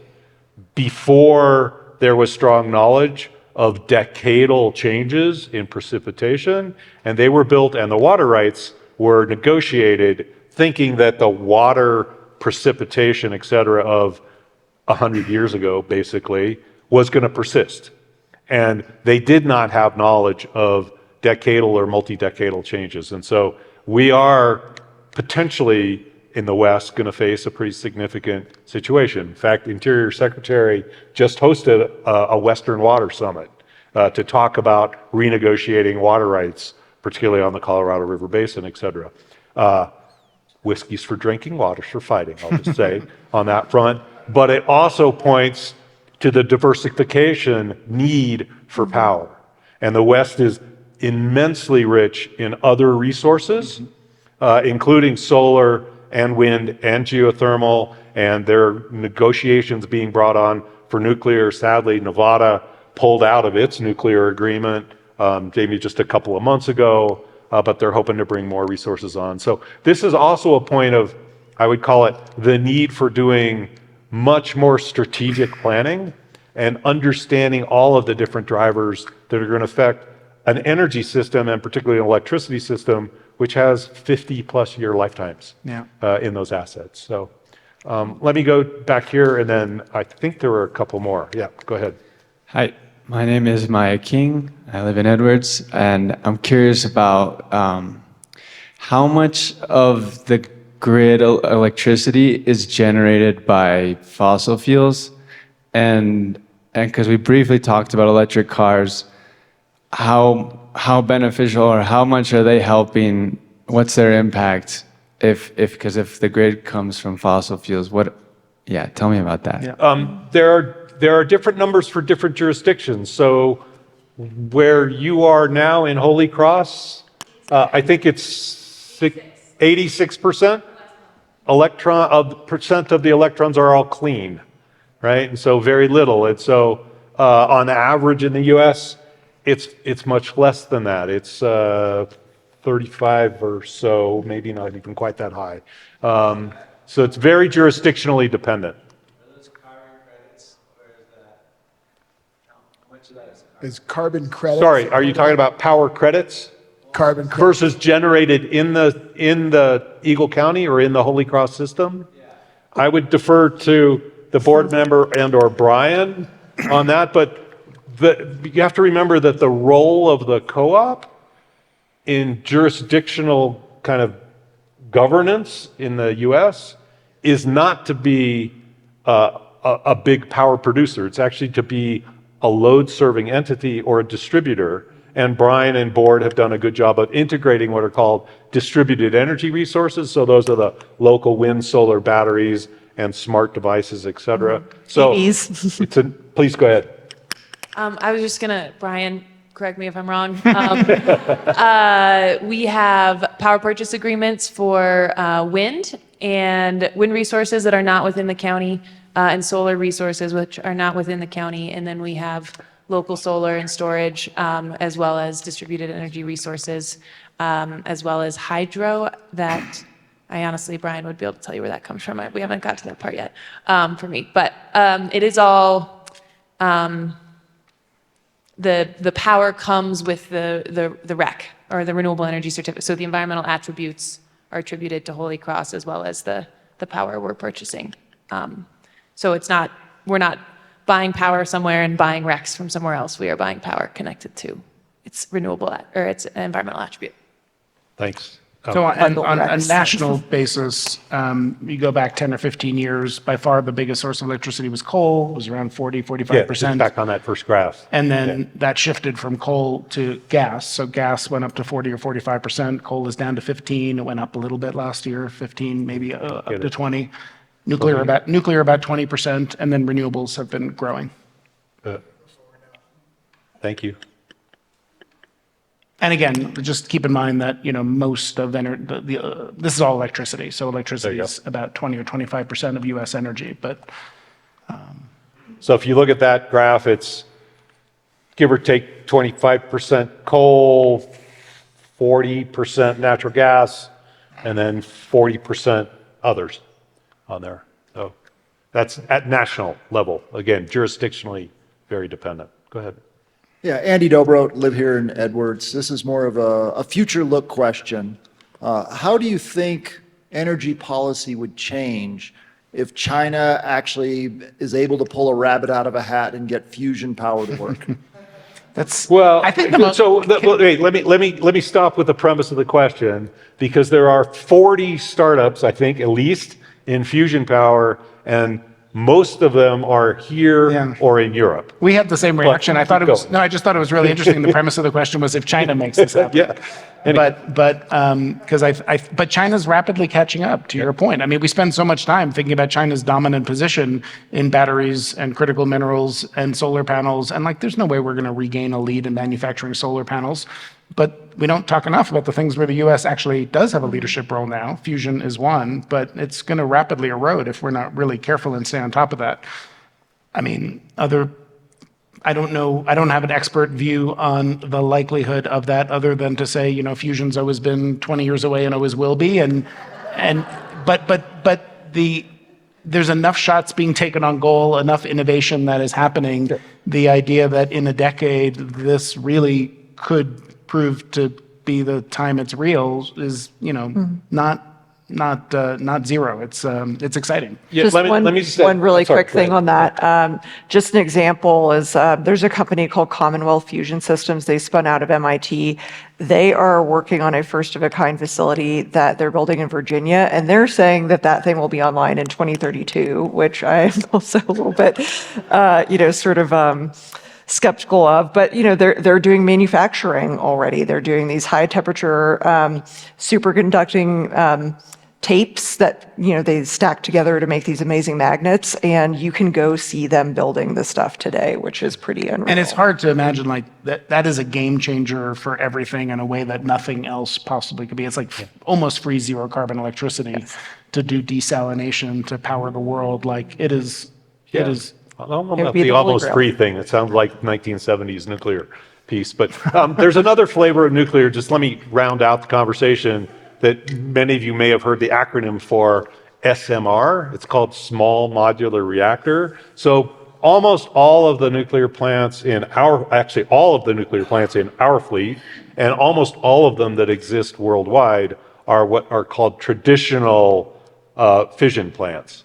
before there was strong knowledge of decadal changes in precipitation, and they were built, and the water rights were negotiated thinking that the water precipitation, et cetera, of 100 years ago, basically, was going to persist. And they did not have knowledge of decadal or multi-decadal changes. And so we are potentially in the West going to face a pretty significant situation. In fact, the Interior Secretary just hosted a Western Water Summit to talk about renegotiating water rights, particularly on the Colorado River Basin, et cetera. Whiskey's for drinking, water's for fighting, I'll just say on that front. But it also points to the diversification need for power. And the West is immensely rich in other resources, including solar and wind and geothermal, and there are negotiations being brought on for nuclear. Sadly, Nevada pulled out of its nuclear agreement, maybe just a couple of months ago, but they're hoping to bring more resources on. So this is also a point of, I would call it, the need for doing much more strategic planning and understanding all of the different drivers that are going to affect an energy system, and particularly an electricity system, which has 50-plus year lifetimes in those assets. So let me go back here, and then I think there were a couple more. Yeah, go ahead. Hi, my name is Maya King. I live in Edwards, and I'm curious about how much of the grid electricity is generated by fossil fuels, and because we briefly talked about electric cars, how beneficial or how much are they helping? What's their impact because if the grid comes from fossil fuels, tell me about that. Yeah. There are different numbers for different jurisdictions. So where you are now in Holy Cross, I think it's 86% percent of the electrons are all clean, right? And so very little. And so on average in the U.S., it's much less than that. It's 35 or so, maybe not even quite that high. So it's very jurisdictionally dependent. Are those carbon credits, or is that, how much of that is carbon credits? Sorry, are you talking about power credits? Carbon credits. Versus generated in the Eagle County or in the Holy Cross system? Yeah. I would defer to the board member and/or Brian on that, but you have to remember that the role of the co-op in jurisdictional kind of governance in the U.S. is not to be a big power producer. It's actually to be a load-serving entity or a distributor. And Brian and board have done a good job of integrating what are called distributed energy resources. So those are the local wind, solar, batteries, and smart devices, et cetera. So please go ahead. I was just gonna, Brian, correct me if I'm wrong. We have power purchase agreements for wind and wind resources that are not within the county, and solar resources which are not within the county. And then we have local solar and storage, as well as distributed energy resources, as well as hydro that I honestly, Brian would be able to tell you where that comes from. We haven't got to that part yet for me, but it is all, the power comes with the REC, or the renewable energy certificate. So the environmental attributes are attributed to Holy Cross as well as the power we're purchasing. So we're not buying power somewhere and buying RECs from somewhere else. We are buying power connected to its renewable, or its environmental attribute. Thanks. So on Bundle a Rex. national basis, you go back 10 or 15 years, by far the biggest source of electricity was coal, it was around 40, Yeah, 45%. just back on that first graph. And then that shifted from coal to gas. So gas went up to 40 or 45%. Coal is down to 15. It went up a little bit last year, 15, maybe up to 20. Nuclear about 20%, and then renewables have been growing. Thank you. And again, just keep in mind that, most of this is all electricity. So electricity is about 20 or 25% of US energy, but So if you look at that graph, it's give or take 25% coal, 40% natural gas, and then 40% others on there. So that's at national level. Again, jurisdictionally very dependent. Go ahead. Yeah, Andy Dobro, live here in Edwards. This is more of a future look question. How do you think energy policy would change if China actually is able to pull a rabbit out of a hat and get fusion power to work? I think wait, let me stop with the premise of the question, because there are 40 startups, I think, at least in fusion power, and most of them are here or in Europe. we had the same reaction. I just thought it was really interesting. The premise of the question was if China makes this happen. Yeah. But China's rapidly catching up, to your point. I mean, we spend so much time thinking about China's dominant position in batteries and critical minerals and solar panels, and there's no way we're going to regain a lead in manufacturing solar panels. But we don't talk enough about the things where the US actually does have a leadership role now. Fusion is one, but it's going to rapidly erode if we're not really careful and stay on top of that. I mean, I don't know, I don't have an expert view on the likelihood of that other than to say, fusion's always been 20 years away and always will be. But there's enough shots being taken on goal, enough innovation that is happening. The idea that in a decade, this really could prove to be the time it's real is, not zero. It's exciting. Yeah, Just let me one really sorry, quick go thing ahead. on that. Just an example is there's a company called Commonwealth Fusion Systems. They spun out of MIT. They are working on a first of a kind facility that they're building in Virginia, and they're saying that thing will be online in 2032, which I'm also a little bit, skeptical of, but they're doing manufacturing already. They're doing these high temperature superconducting tapes that they stack together to make these amazing magnets, and you can go see them building the stuff today, which is pretty unreal. And it's hard to imagine that is a game changer for everything in a way that nothing else possibly could be. It's almost free zero carbon electricity to do desalination to power the world. It is. I don't know about the almost free thing. It sounds like 1970s nuclear piece. But there's another flavor of nuclear. Just let me round out the conversation that many of you may have heard the acronym for SMR. It's called Small Modular Reactor. So almost all of the nuclear plants all of the nuclear plants in our fleet, and almost all of them that exist worldwide are what are called traditional fission plants.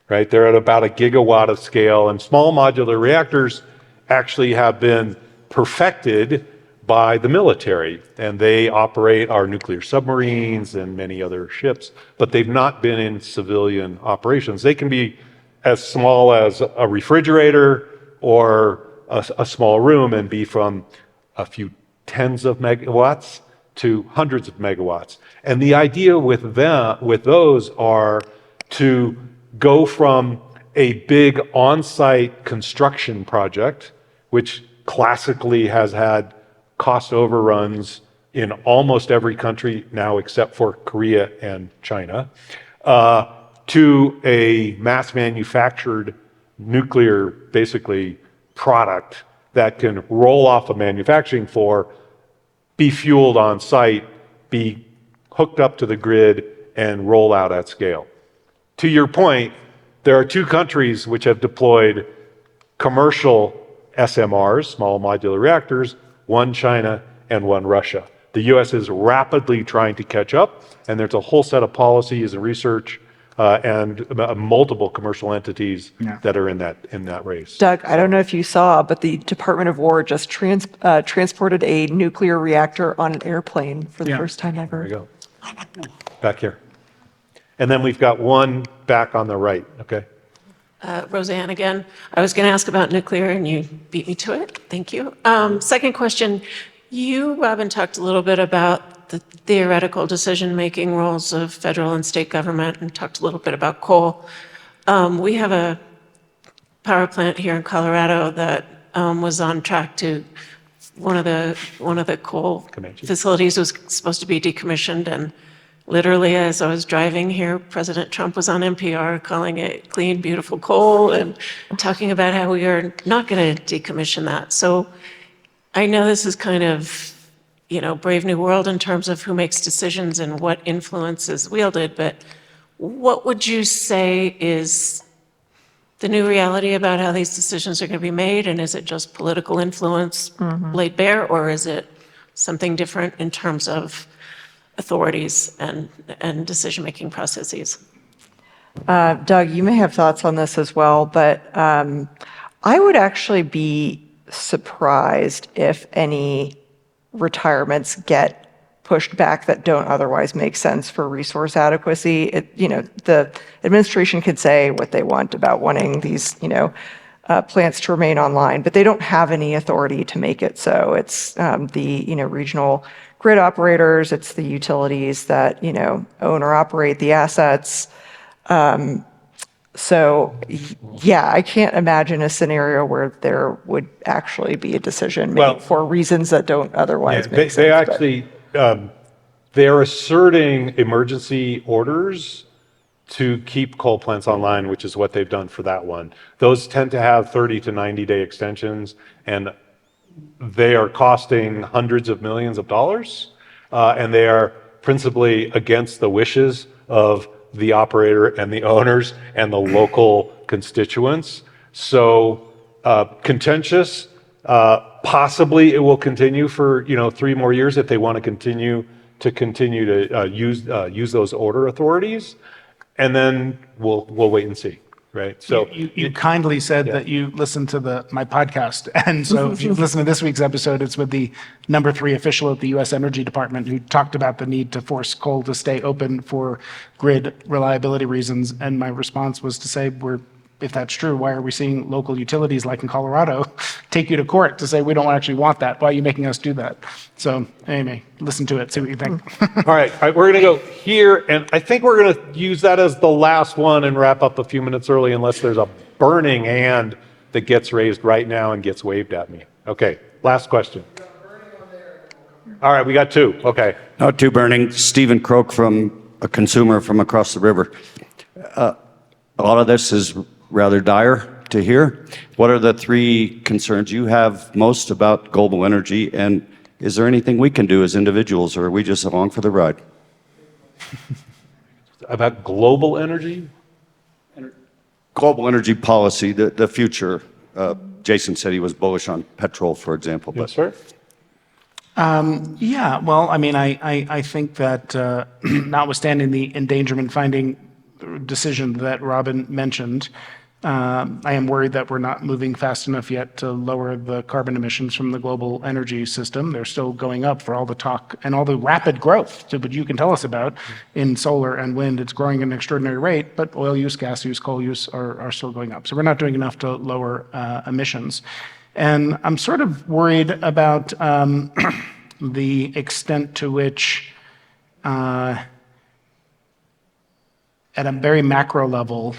Right? They're at about a gigawatt of scale, and small modular reactors actually have been perfected by the military, and they operate our nuclear submarines and many other ships, but they've not been in civilian operations. They can be as small as a refrigerator or a small room and be from a few tens of megawatts to hundreds of megawatts. And the idea with those are to go from a big on-site construction project, which classically has had cost overruns in almost every country now except for Korea and China, to a mass manufactured nuclear, basically, product that can roll off a manufacturing floor, be fueled on site, be hooked up to the grid, and roll out at scale. To your point, there are two countries which have deployed commercial SMRs, small modular reactors, one China and one Russia. The US is rapidly trying to catch up, and there's a whole set of policies and research and multiple commercial entities that are in that race. Doug, I don't know if you saw, but the Department of War just transported a nuclear reactor on an airplane for the first time ever. There we go. Back here. And then we've got one back on the right, okay? Roseanne again. I was going to ask about nuclear and you beat me to it. Thank you. Second question. You, Robin, talked a little bit about the theoretical decision-making roles of federal and state government and talked a little bit about coal. We have a power plant here in Colorado that was on track to one of the coal facilities was supposed to be decommissioned, and literally as I was driving here, President Trump was on NPR calling it clean, beautiful coal and talking about how we are not going to decommission that. So I know this is kind of, brave new world in terms of who makes decisions and what influence is wielded, but what would you say is the new reality about how these decisions are going to be made? And is it just political influence laid bare, or is it something different in terms of authorities and decision-making processes? Doug, you may have thoughts on this as well, but I would actually be surprised if any retirements get pushed back that don't otherwise make sense for resource adequacy. The administration could say what they want about wanting these, plants to remain online, but they don't have any authority to make it so. It's the, regional grid operators, it's the utilities that, own or operate the assets. So, I can't imagine a scenario where there would actually be a decision made for reasons that don't otherwise make sense. They actually, they're asserting emergency orders to keep coal plants online, which is what they've done for that one. Those tend to have 30 to 90-day extensions, and they are costing hundreds of millions of dollars, and they are principally against the wishes of the operator and the owners and the local constituents. So contentious, possibly it will continue for 3 more years if they want to continue to use those order authorities, and then we'll wait and see. Right. So you kindly said that you listened to my podcast. And so if you've listened to this week's episode, it's with the number 3 official at the U.S. Energy Department who talked about the need to force coal to stay open for grid reliability reasons. And my response was to say, if that's true, why are we seeing local utilities like in Colorado take you to court to say we don't actually want that? Why are you making us do that? So anyway, listen to it, see what you think. All right, we're going to go here, and I think we're going to use that as the last one and wrap up a few minutes early unless there's a burning hand that gets raised right now and gets waved at me. Okay, last question. All right, we got 2. Okay. Not too burning. Stephen Croak from a consumer from across the river. A lot of this is rather dire to hear. What are the 3 concerns you have most about global energy, and is there anything we can do as individuals, or are we just along for the ride? About global energy? Global energy policy, the future. Jason said he was bullish on petrol, for example. Yes, sir. Well, I mean, I think that notwithstanding the endangerment finding decision that Robin mentioned, I am worried that we're not moving fast enough yet to lower the carbon emissions from the global energy system. They're still going up for all the talk and all the rapid growth that you can tell us about in solar and wind. It's growing at an extraordinary rate, but oil use, gas use, coal use are still going up. So we're not doing enough to lower emissions. And I'm sort of worried about the extent to which, at a very macro level,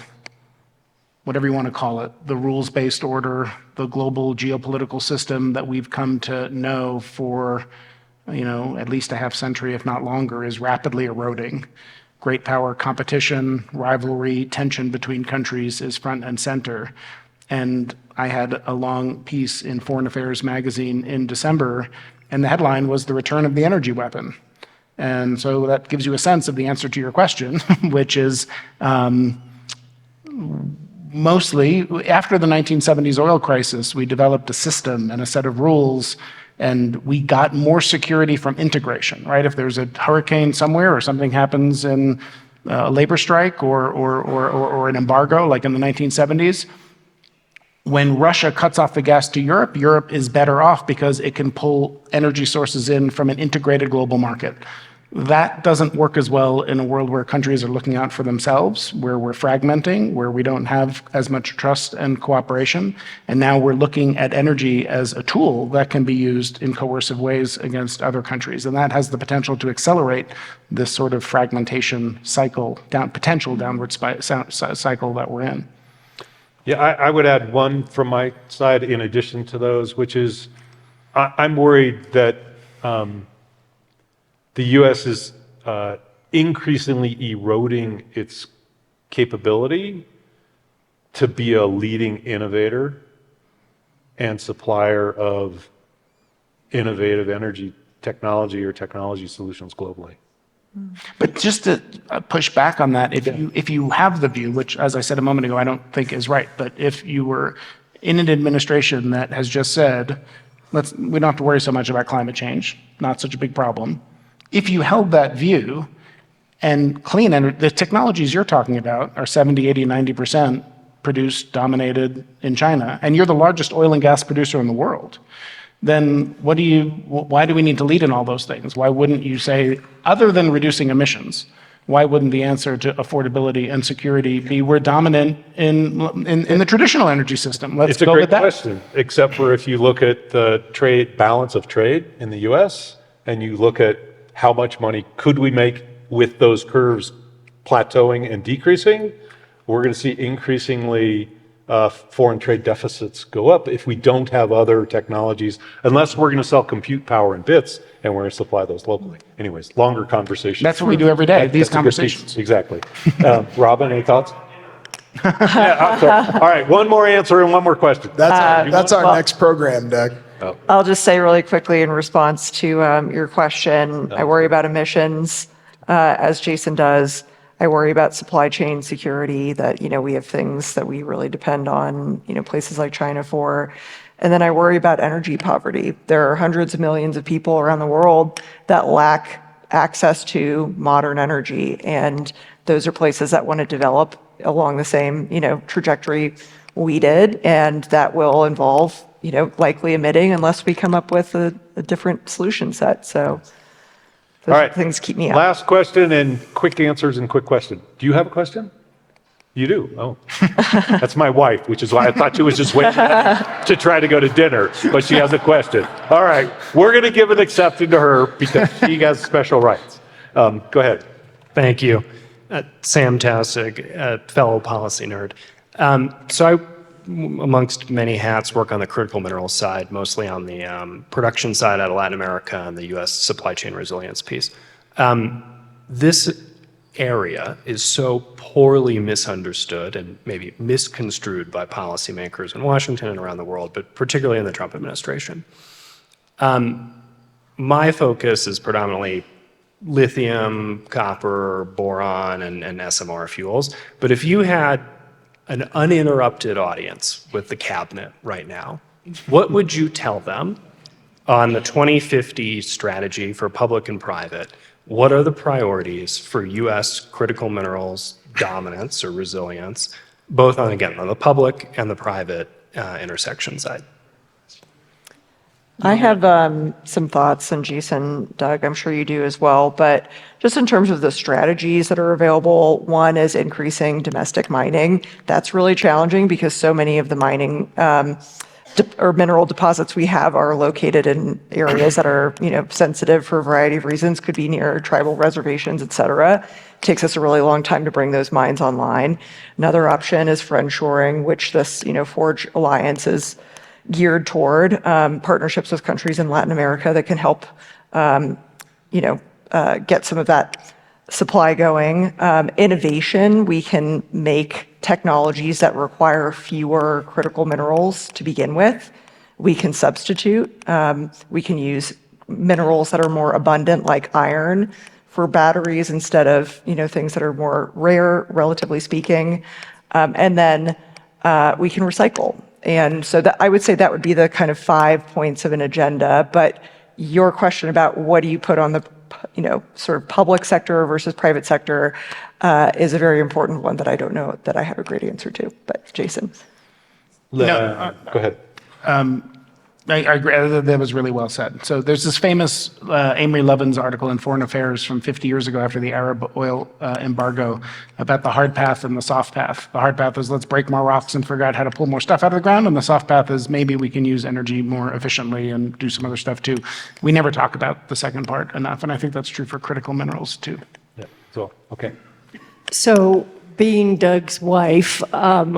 whatever you want to call it, the rules-based order, the global geopolitical system that we've come to know for, at least a half century, if not longer, is rapidly eroding. Great power competition, rivalry, tension between countries is front and center. And I had a long piece in Foreign Affairs magazine in December, and the headline was "The Return of the Energy Weapon." And so that gives you a sense of the answer to your question, which is mostly after the 1970s oil crisis, we developed a system and a set of rules, and we got more security from integration, right? If there's a hurricane somewhere or something happens in a labor strike or an embargo like in the 1970s, when Russia cuts off the gas to Europe, Europe is better off because it can pull energy sources in from an integrated global market. That doesn't work as well in a world where countries are looking out for themselves, where we're fragmenting, where we don't have as much trust and cooperation. And now we're looking at energy as a tool that can be used in coercive ways against other countries. And that has the potential to accelerate this sort of fragmentation cycle, potential downward cycle that we're in. Yeah, I would add one from my side in addition to those, which is I'm worried that the U.S. is increasingly eroding its capability to be a leading innovator and supplier of innovative energy technology or technology solutions globally. But just to push back on that, if you have the view, which, as I said a moment ago, I don't think is right, but if you were in an administration that has just said, we don't have to worry so much about climate change, not such a big problem. If you held that view and clean energy, the technologies you're talking about are 70, 80, 90% produced, dominated in China, and you're the largest oil and gas producer in the world, then why do we need to lead in all those things? Why wouldn't you say, other than reducing emissions, why wouldn't the answer to affordability and security be we're dominant in the traditional energy system? Let's it's a go great with that. question, except for if you look at the trade balance of trade in the U.S. and you look at how much money could we make with those curves plateauing and decreasing, we're going to see increasingly foreign trade deficits go up if we don't have other technologies, unless we're going to sell compute power in bits and we're going to supply those locally. Anyways, longer conversation. That's what we do every day, these conversations. Exactly. Robin, any thoughts? All right, one more answer and one more question. That's our next program, Doug. I'll just say really quickly in response to your question, I worry about emissions, as Jason does. I worry about supply chain security, that, we have things that we really depend on, places like China for. And then I worry about energy poverty. There are hundreds of millions of people around the world that lack access to modern energy. And those are places that want to develop along the same, trajectory we did. And that will involve, likely emitting unless we come up with a different solution set. So those All right, things keep me up. Last question and quick answers and quick question. Do you have a question? You do? Oh. That's my wife, which is why I thought she was just waiting to try to go to dinner, but she has a question. All right, we're going to give an exception to her because she has special rights. Go ahead. Thank you. Sam Tausig, fellow policy nerd. So I, amongst many hats, work on the critical minerals side, mostly on the production side out of Latin America and the U.S. supply chain resilience piece. This area is so poorly misunderstood and maybe misconstrued by policymakers in Washington and around the world, but particularly in the Trump administration. My focus is predominantly lithium, copper, boron, and SMR fuels. But if you had an uninterrupted audience with the cabinet right now, what would you tell them on the 2050 strategy for public and private? What are the priorities for U.S. critical minerals dominance or resilience, both on the public and the private intersection side? I have some thoughts, and Jason, Doug, I'm sure you do as well, but just in terms of the strategies that are available, one is increasing domestic mining. That's really challenging because so many of the mining or mineral deposits we have are located in areas that are, sensitive for a variety of reasons, could be near tribal reservations, et cetera. It takes us a really long time to bring those mines online. Another option is friendshoring, which this, Forge Alliance is geared toward, partnerships with countries in Latin America that can help, get some of that supply going. Innovation, we can make technologies that require fewer critical minerals to begin with. We can substitute. We can use minerals that are more abundant, like iron, for batteries instead of, things that are more rare, relatively speaking. And then we can recycle. And so that, I would say that would be the kind of 5 points of an agenda. But your question about what do you put on the sort of public sector versus private sector is a very important one that I don't know that I have a great answer to. But Jason. Go ahead. I agree. That was really well said. So there's this famous Amory Lovins article in Foreign Affairs from 50 years ago after the Arab oil embargo about the hard path and the soft path. The hard path is let's break more rocks and figure out how to pull more stuff out of the ground. And the soft path is maybe we can use energy more efficiently and do some other stuff too. We never talk about the second part enough. And I think that's true for critical minerals too. Yeah. So, okay. So, being Doug's wife, I'm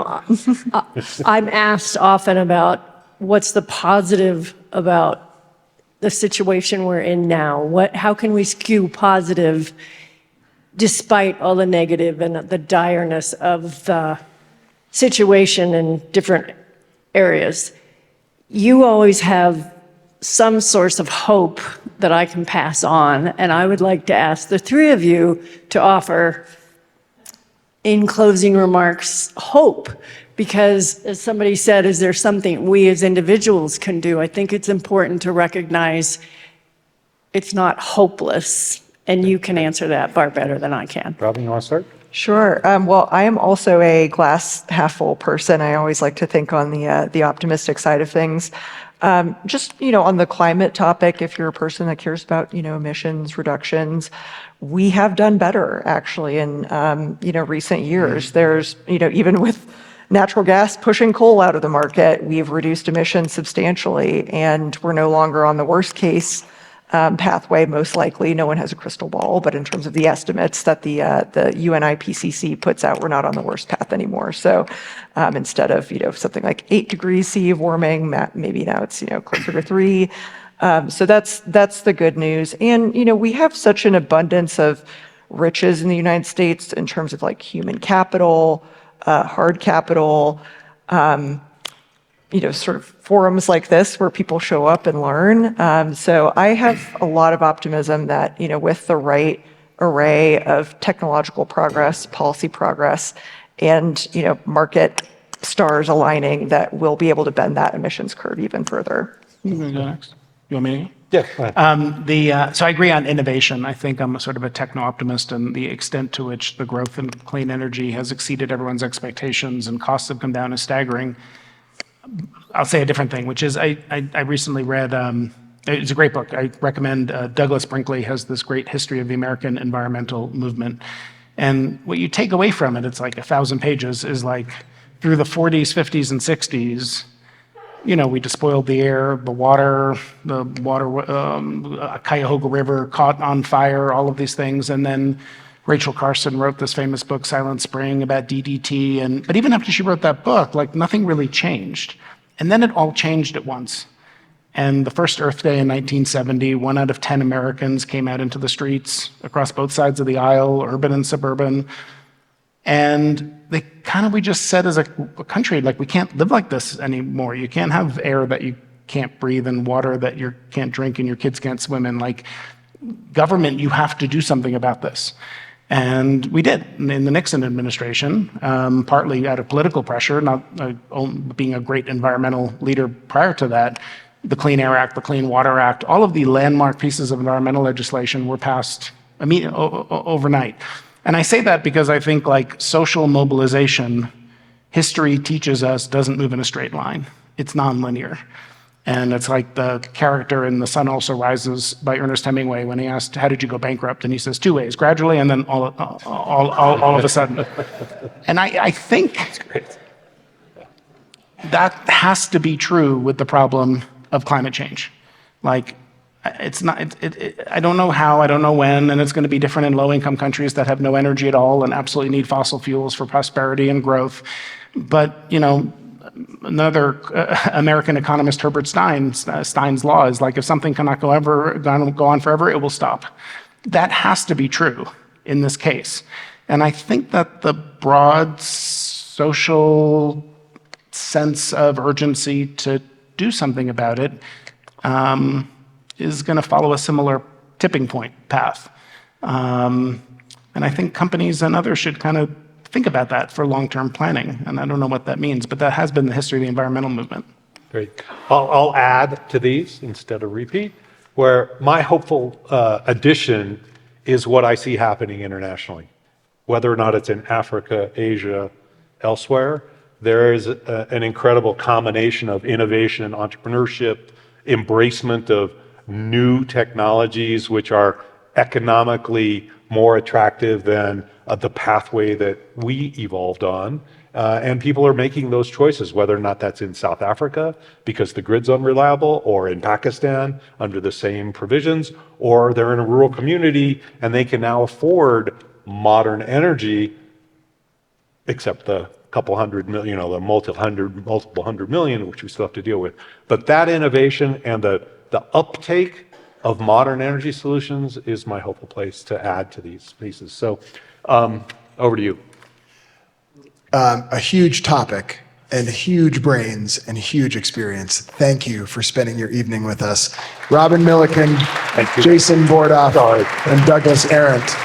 asked often about what's the positive about the situation we're in now? How can we skew positive despite all the negative and the direness of the situation in different areas? You always have some source of hope that I can pass on, and I would like to ask the three of you to offer, in closing remarks, hope. Because, as somebody said, is there something we as individuals can do? I think it's important to recognize it's not hopeless, and you can answer that far better than I can. Robin, you want to start? Sure. Well, I am also a glass half full person. I always like to think on the optimistic side of things. Just, on the climate topic, if you're a person that cares about, emissions reductions, we have done better actually in, recent years. There's, even with natural gas pushing coal out of the market, we've reduced emissions substantially, and we're no longer on the worst case pathway, most likely. No one has a crystal ball, but in terms of the estimates that the UNIPCC puts out, we're not on the worst path anymore. So instead of something like 8 degrees C of warming, maybe now it's closer to 3. So that's the good news. And we have such an abundance of riches in the United States in terms of like human capital, hard capital, sort of forums like this where people show up and learn. So I have a lot of optimism that, with the right array of technological progress, policy progress, and, market stars aligning, that we'll be able to bend that emissions curve even further. You want to go next? You want me to? Yeah, go ahead. So I agree on innovation. I think I'm a sort of a techno-optimist, and the extent to which the growth in clean energy has exceeded everyone's expectations and costs have come down is staggering. I'll say a different thing, which is I recently read, it's a great book. I recommend Douglas Brinkley has this great history of the American environmental movement. And what you take away from it, it's like 1,000 pages, is like through the 40s, 50s, and 60s, we despoiled the air, the water, Cuyahoga River caught on fire, all of these things. And then Rachel Carson wrote this famous book, Silent Spring, about DDT. But even after she wrote that book, like nothing really changed. And then it all changed at once. And the first Earth Day in 1970, 1 out of 10 Americans came out into the streets across both sides of the aisle, urban and suburban. And we just said as a country, like, we can't live like this anymore. You can't have air that you can't breathe and water that you can't drink and your kids can't swim in. Like, government, you have to do something about this. And we did in the Nixon administration, partly out of political pressure, not being a great environmental leader prior to that. The Clean Air Act, the Clean Water Act, all of the landmark pieces of environmental legislation were passed overnight. And I say that because I think like social mobilization, history teaches us doesn't move in a straight line. It's nonlinear. And it's like the character in The Sun Also Rises by Ernest Hemingway when he asked, how did you go bankrupt? And he says, 2 ways, gradually and then all of a sudden. And I think that has to be true with the problem of climate change. Like, it's not, I don't know how, I don't know when, and it's going to be different in low-income countries that have no energy at all and absolutely need fossil fuels for prosperity and growth. But, another American economist, Herbert Stein's law is like, if something cannot go on forever, it will stop. That has to be true in this case. And I think that the broad social sense of urgency to do something about it is going to follow a similar tipping point path. And I think companies and others should kind of think about that for long-term planning. And I don't know what that means, but that has been the history of the environmental movement. Great. I'll add to these instead of repeat. where my hopeful addition is what I see happening internationally. Whether or not it's in Africa, Asia, elsewhere, there is an incredible combination of innovation and entrepreneurship, embracement of new technologies which are economically more attractive than the pathway that we evolved on. And people are making those choices, whether or not that's in South Africa because the grid's unreliable, or in Pakistan under the same provisions, or they're in a rural community and they can now afford modern energy, except the couple hundred million, the multiple hundred million, which we still have to deal with. But that innovation and the uptake of modern energy solutions is my hopeful place to add to these pieces. So over to you. A huge topic and huge brains and huge experience. Thank you for spending your evening with us. Robin Millican, Jason Bordoff, and Douglas Arent.